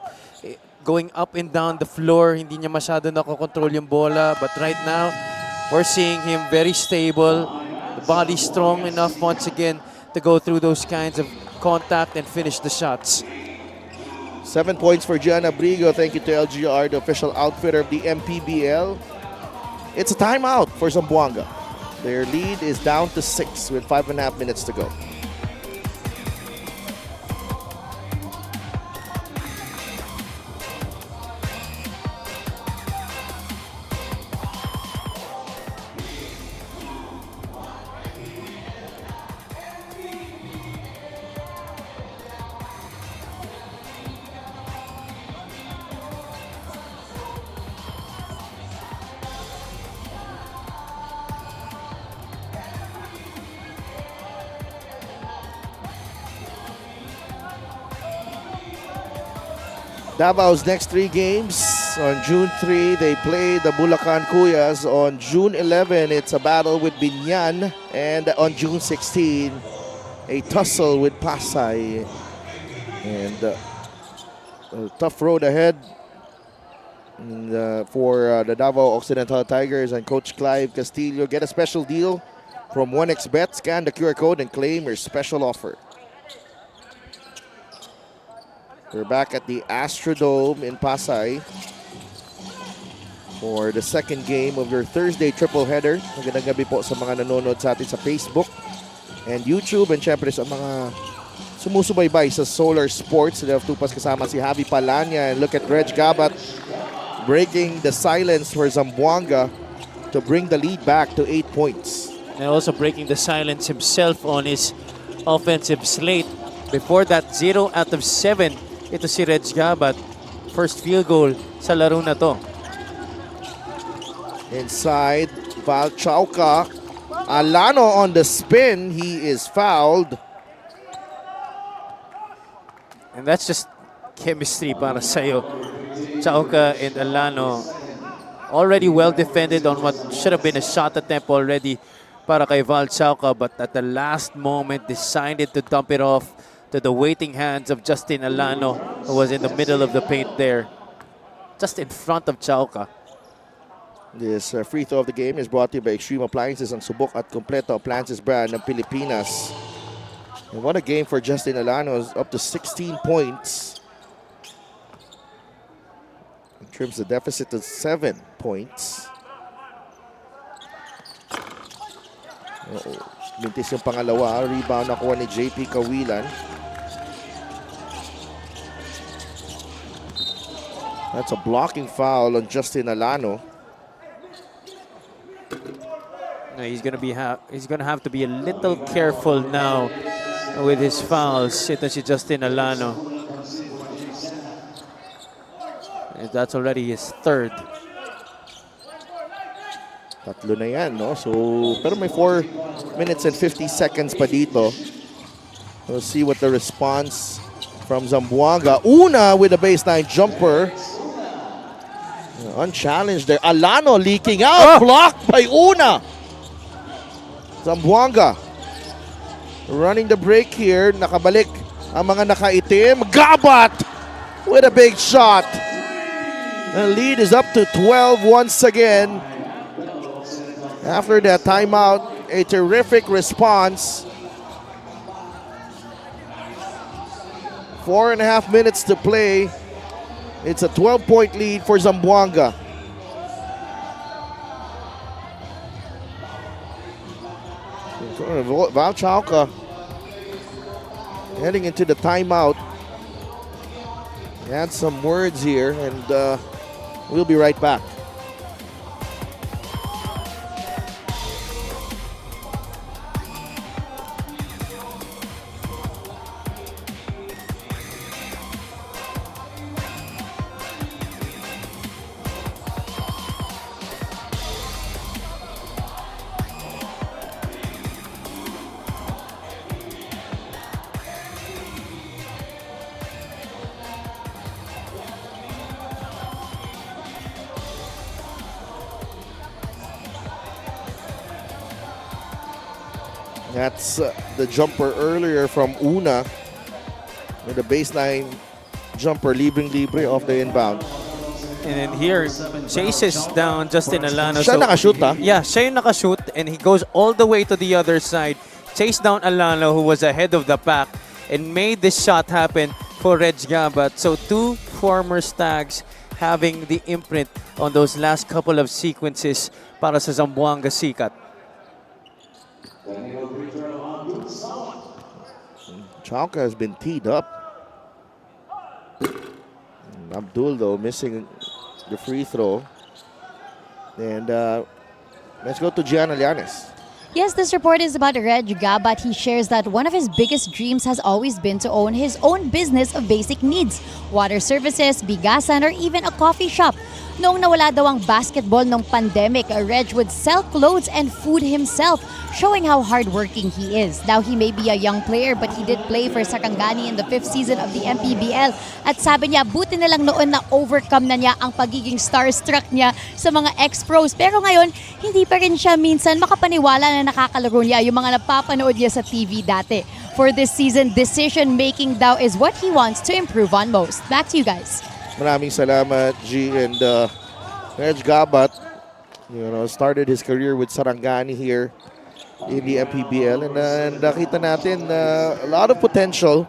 going up and down the floor. Hindi niya masyado nakokontrol yung bola. But right now, we're seeing him very stable. The body strong enough once again to go through those kinds of contact and finish the shots. 7 points for Gian Abrigo. Thank you to LGR, the official outfitter of the MPBL. It's a timeout for Zamboanga. Their lead is down to 6 with 5.5 minutes to go. Davao's next 3 games. On June 3, they play the Bulacan Kuyas. On June 11, it's a battle with Binyan. And on June 16, a tussle with Pasay. And a tough road ahead for the Davao Occidental Tigers and Coach Clive Castillo. Get a special deal from 1xBet. Scan the QR code and claim your special offer. We're back at the Astrodome in Pasay for the second game of your Thursday triple header. Magandang gabi po sa mga nanonood sa atin sa Facebook and YouTube, and syempre sa mga sumusubaybay sa Solar Sports. Sila tupas kasama si Javi Palanya, and look at Reg Gabat breaking the silence for Zamboanga to bring the lead back to 8 points. And also breaking the silence himself on his offensive slate. Before that, 0 out of 7. Ito si Reg Gabat. First field goal sa laro na to. Inside, Val Chauca. Alano on the spin. He is fouled. And that's just chemistry para sa'yo. Chauca and Alano already well defended on what should have been a shot attempt already para kay Val Chauca, but at the last moment decided to dump it off to the waiting hands of Justin Alano, who was in the middle of the paint there, just in front of Chauca. This free throw of the game is brought to you by Extreme Appliances, ang subok at kompleto appliances brand ng Pilipinas. And what a game for Justin Alano, up to 16 points. It trims the deficit to 7 points. Mintis yung pangalawa. Rebound nakuha ni JP Kawilan. That's a blocking foul on Justin Alano. No, he's gonna have to be a little careful now with his fouls. Ito si Justin Alano. And that's already his 3rd. Tatlo na yan, no? So, pero may 4 minutes and 50 seconds pa dito. We'll see what the response from Zamboanga. Una with a baseline jumper. Unchallenged there. Alano leaking out. Blocked by Una. Zamboanga running the break here. Nakabalik ang mga nakaitim. Gabat with a big shot. The lead is up to 12 once again. After that timeout, a terrific response. 4.5 minutes to play. It's a 12-point lead for Zamboanga. Val Chauca heading into the timeout. Add some words here, and we'll be right back. That's the jumper earlier from Una. With the baseline jumper, libre off the inbound. And then here, chases down Justin Alano. Siya nakashoot, ha? Yeah, siya yung nakashoot, and he goes all the way to the other side. Chased down Alano, who was ahead of the pack, and made this shot happen for Reg Gabat. So 2 former Stags having the imprint on those last couple of sequences para sa Zamboanga Sikat. Chauca has been teed up. Abdul, though, missing the free throw. And let's go to Gian Alianes. Yes, this report is about Reg Gabat. He shares that one of his biggest dreams has always been to own his own business of basic needs, water services, bigasan, or even a coffee shop. Noong nawala daw ang basketball nung pandemic, Reg would sell clothes and food himself, showing how hardworking he is. Now, he may be a young player but he did play for Sarangani in the 5th season of the MPBL. At sabi niya, buti na lang noon na overcome na niya ang pagiging starstruck niya sa mga ex-pros. Pero ngayon, hindi pa rin siya minsan makapaniwala na nakakalaro niya yung mga napapanood niya sa TV dati. For this season, decision-making daw is what he wants to improve on most. Back to you guys. Maraming salamat, G. And Reg Gabat, started his career with Sarangani here in the MPBL. And nakita natin a lot of potential.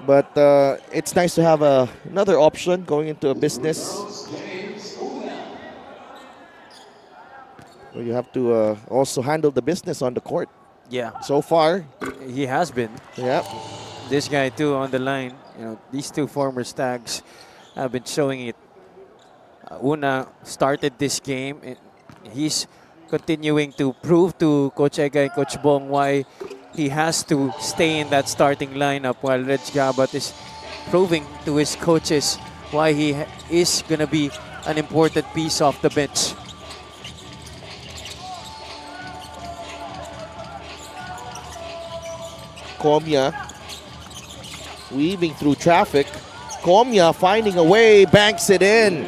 But it's nice to have another option going into a business. Well, you have to also handle the business on the court. Yeah, So far, he has been. yeah. This guy too on the line. These two former Stags have been showing it. Una started this game, and he's continuing to prove to Coach Ega and Coach Bong why he has to stay in that starting lineup, while Reg Gabat is proving to his coaches why he is gonna be an important piece off the bench. Comia weaving through traffic. Comia finding a way, banks it in.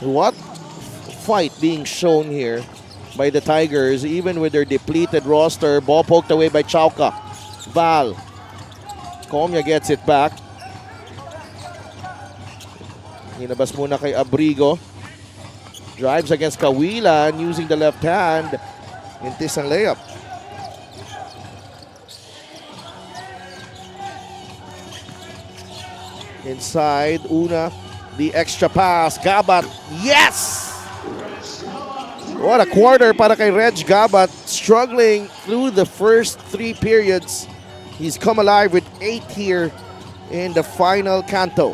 What fight being shown here by the Tigers, even with their depleted roster. Ball poked away by Chauka. Val. Comia gets it back. Hinabas muna kay Abrigo. Drives against Kawilan using the left hand. Intis ang layup. Inside, Una, the extra pass. Gabat, yes! What a quarter para kay Reg Gabat. Struggling through the first 3 periods. He's come alive with 8 here in the final canto.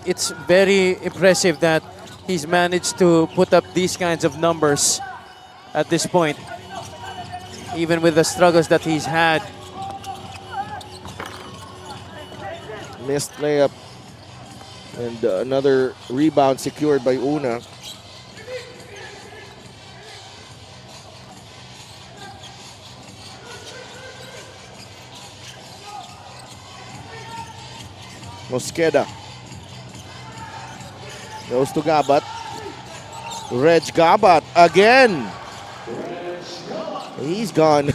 It's very impressive that he's managed to put up these kinds of numbers at this point, even with the struggles that he's had. Missed layup. And another rebound secured by Una. Mosqueda. Goes to Gabat. Reg Gabat again. He's gone.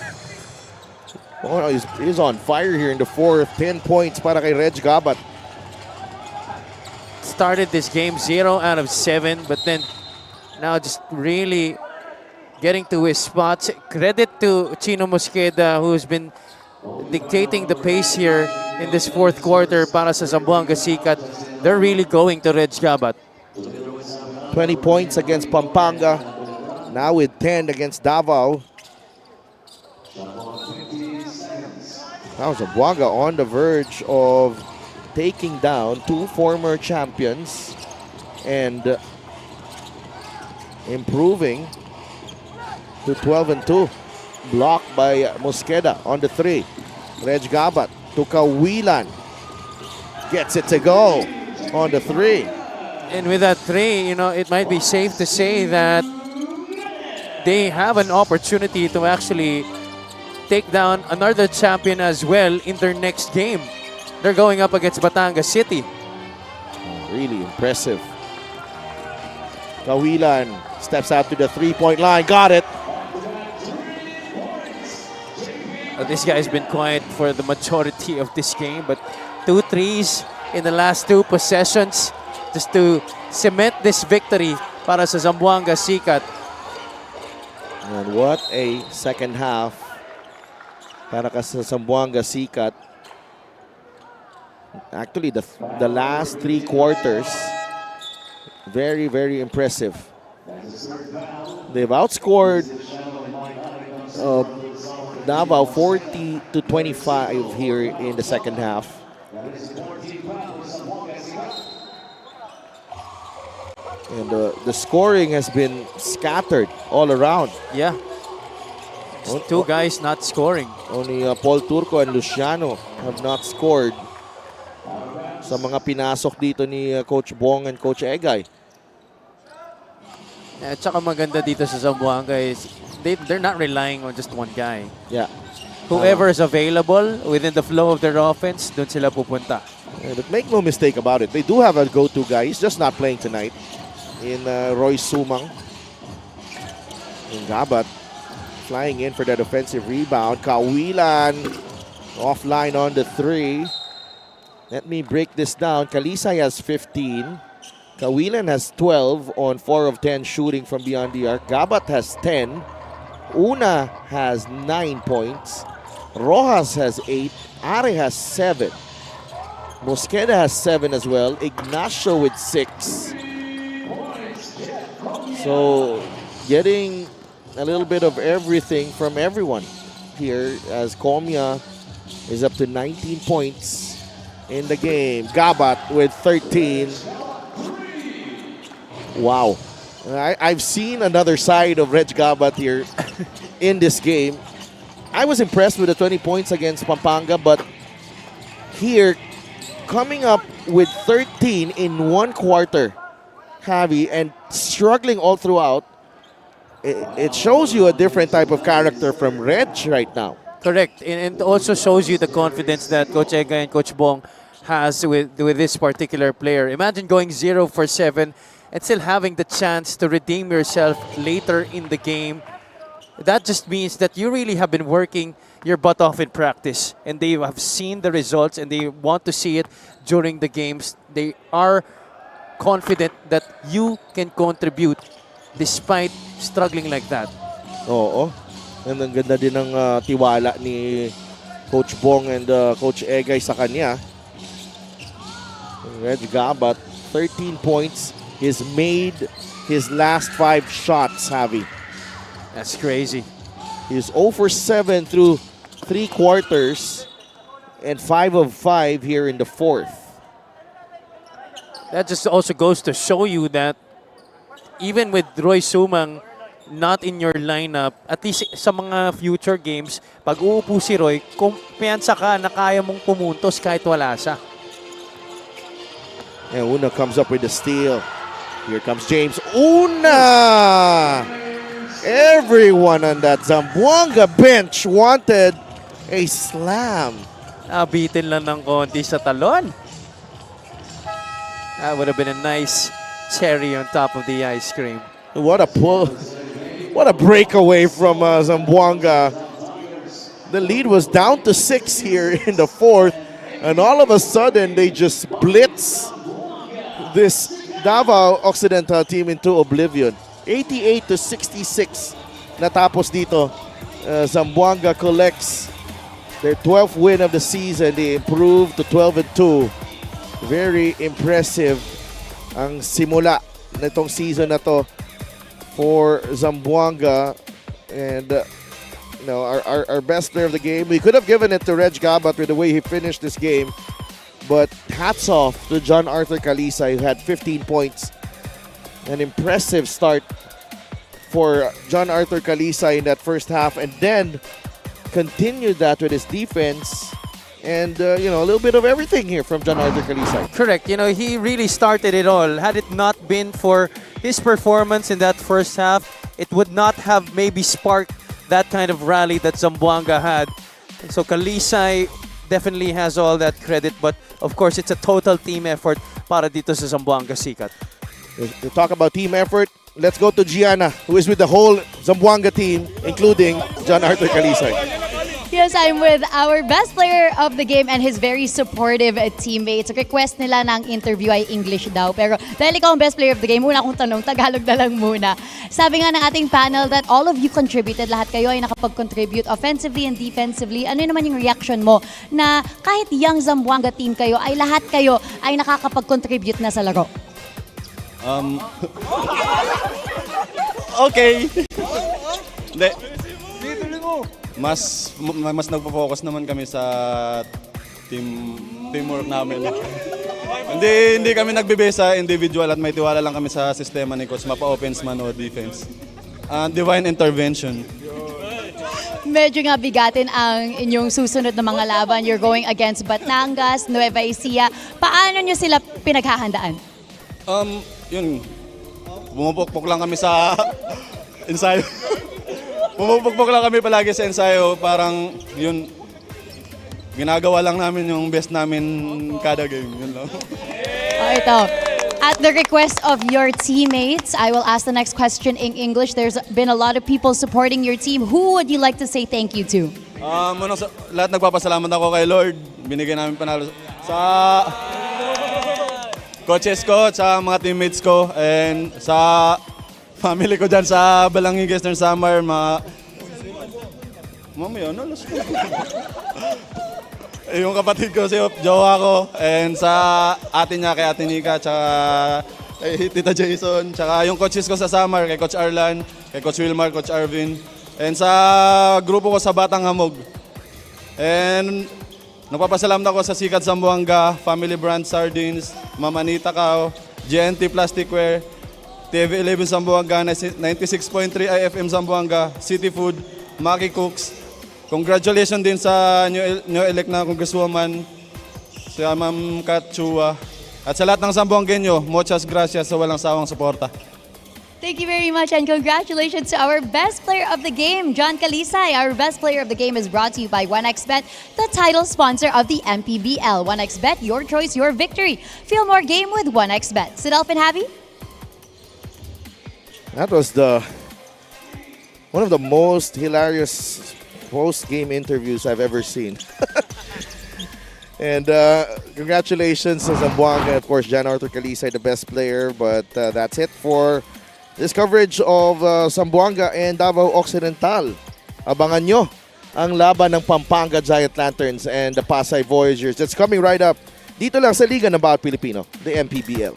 Oh, he's on fire here in the fourth. 10 points para kay Reg Gabat. Started this game 0 out of 7, but then now just really getting to his spots. Credit to Chino Mosqueda, who's been dictating the pace here in this fourth quarter para sa Zamboanga Sikat. They're really going to Reg Gabat. 20 points against Pampanga. Now with 10 against Davao. Now Zamboanga on the verge of taking down 2 former champions and improving to 12-2. Blocked by Mosqueda on the 3. Reg Gabat to Kawilan. Gets it to go on the 3. And with that 3, it might be safe to say that they have an opportunity to actually take down another champion as well in their next game. They're going up against Batangas City. Really impressive. Kawilan steps out to the 3-point line. Got it. This guy has been quiet for the majority of this game, but 2 threes in the last 2 possessions just to cement this victory para sa Zamboanga Sikat. And what a second half para sa Zamboanga Sikat. Actually, the last 3 quarters, very, very impressive. They've outscored Davao 40-25 here in the second half. And the scoring has been scattered all around. Yeah. Just 2 guys not scoring. Only Paul Turco and Luciano have not scored. sa mga pinasok dito ni Coach Bong and Coach Egay. At saka maganda dito sa Zamboanga is they're not relying on just one guy. Yeah. Whoever is available within the flow of their offense, doon sila pupunta. But make no mistake about it, they do have a go-to guy. He's just not playing tonight in Roy Sumang. And Gabat flying in for that offensive rebound. Kawilan offline on the 3. Let me break this down. Kalisay has 15. Kawilan has 12 on 4 of 10 shooting from beyond the arc. Gabat has 10. Una has 9 points. Rojas has 8. Are has 7. Mosqueda has 7 as well. Ignacio with 6. So getting a little bit of everything from everyone here as Comia is up to 19 points in the game. Gabat with 13. Wow. I've seen another side of Reg Gabat here in this game. I was impressed with the 20 points against Pampanga, but here, coming up with 13 in 1 quarter, Javi, and struggling all throughout, it shows you a different type of character from Reg right now. Correct. And also shows you the confidence that Coach Ega and Coach Bong has with this particular player. Imagine going 0 for 7 and still having the chance to redeem yourself later in the game. That just means that you really have been working your butt off in practice, and they have seen the results and they want to see it during the games. They are confident that you can contribute despite struggling like that. Oo. And ang ganda din ng tiwala ni Coach Bong and Coach Egay sa kanya. Reg Gabat, 13 points. He's made his last 5 shots, Javi. That's crazy. He's 0 for 7 through 3 quarters and 5 of 5 here in the 4th. That just also goes to show you that even with Roy Sumang not in your lineup, at least sa mga future games, pag uupo si Roy, kumpiyansa ka na kaya mong pumuntos kahit wala siya. And Una comes up with the steal. Here comes James. Una! Everyone on that Zamboanga bench wanted a slam. Nabitin lang ng konti sa talon. That would have been a nice cherry on top of the ice cream. What a pull. What a breakaway from Zamboanga. The lead was down to 6 here in the 4th. And all of a sudden, they just blitz this Davao Occidental team into oblivion. 88 to 66 natapos dito. Zamboanga collects their 12th win of the season. They improved to 12-2. Very impressive ang simula nitong season na to for Zamboanga. And our best player of the game, we could have given it to Reg Gabat with the way he finished this game. But hats off to John Arthur Kalisay, who had 15 points. An impressive start for John Arthur Kalisay in that first half, and then continued that with his defense. And, a little bit of everything here from John Arthur Kalisay. Correct. He really started it all. Had it not been for his performance in that first half, it would not have maybe sparked that kind of rally that Zamboanga had. So Kalisay definitely has all that credit, but of course, it's a total team effort para dito sa Zamboanga Sikat. To talk about team effort, let's go to Gianna, who is with the whole Zamboanga team, including John Arthur Kalisay. Yes, I'm with our best player of the game and his very supportive teammates. Request nila ng interview ay English daw. Pero dahil ikaw ang best player of the game, una kong tanong, Tagalog na lang muna. Sabi nga ng ating panel that all of you contributed. Lahat kayo ay nakapag-contribute offensively and defensively. Ano naman yung reaction mo na kahit young Zamboanga team kayo, ay lahat kayo ay nakakapag-contribute na sa laro? Okay. Hindi. Mas nagpo-focus naman kami sa teamwork namin. Hindi kami nagbe-base sa individual at may tiwala lang kami sa sistema ni coach, mapa-offense man o defense. Divine intervention. Medyo nga bigatin ang inyong susunod na mga laban. You're going against Batangas, Nueva Ecija. Paano nyo sila pinaghahandaan? Yun, bumupukpok lang kami sa ensayo. Bumupukpok lang kami palagi sa ensayo. Parang yun, ginagawa lang namin yung best namin kada game. Yun lang. Oh, ito. At the request of your teammates, I will ask the next question in English. There's been a lot of people supporting your team. Who would you like to say thank you to? Lahat nagpapasalamat ako kay Lord. Binigyan namin panalo sa coaches ko, sa mga teammates ko, and sa family ko dyan sa Balangin, Eastern Samar. Mamaya, ano? Yung kapatid ko, si jowa ko, and sa ate niya, kay Ate Nika, tsaka kay Tita Jason, tsaka yung coaches ko sa Samar, kay Coach Arlan, kay Coach Wilmar, Coach Arvin, and sa grupo ko sa Batang Hamog. And nagpapasalamat ako sa Sikat Zamboanga, Family Brand Sardines, Mama Anita Cao, GNT Plasticware, TV11 Zamboanga, 96.3 IFM Zamboanga, City Food, Maki Cooks. Congratulations din sa new elect na Congresswoman, si Ma'am Kat Chua. At sa lahat ng Zamboangueño, muchas gracias sa walang sawang suporta. Thank you very much and congratulations to our best player of the game, John Calisay. Our best player of the game is brought to you by 1xBet, the title sponsor of the MPBL. 1xBet, your choice, your victory. Feel more game with 1xBet. Sidelf and Javi? That was one of the most hilarious post-game interviews I've ever seen. And congratulations to Zamboanga, of course, Jan Arthur Calisay, the best player. But that's it for this coverage of Zamboanga and Davao Occidental. Abangan nyo ang laban ng Pampanga Giant Lanterns and the Pasay Voyagers. That's coming right up dito lang sa Liga ng Bawat Pilipino, the MPBL.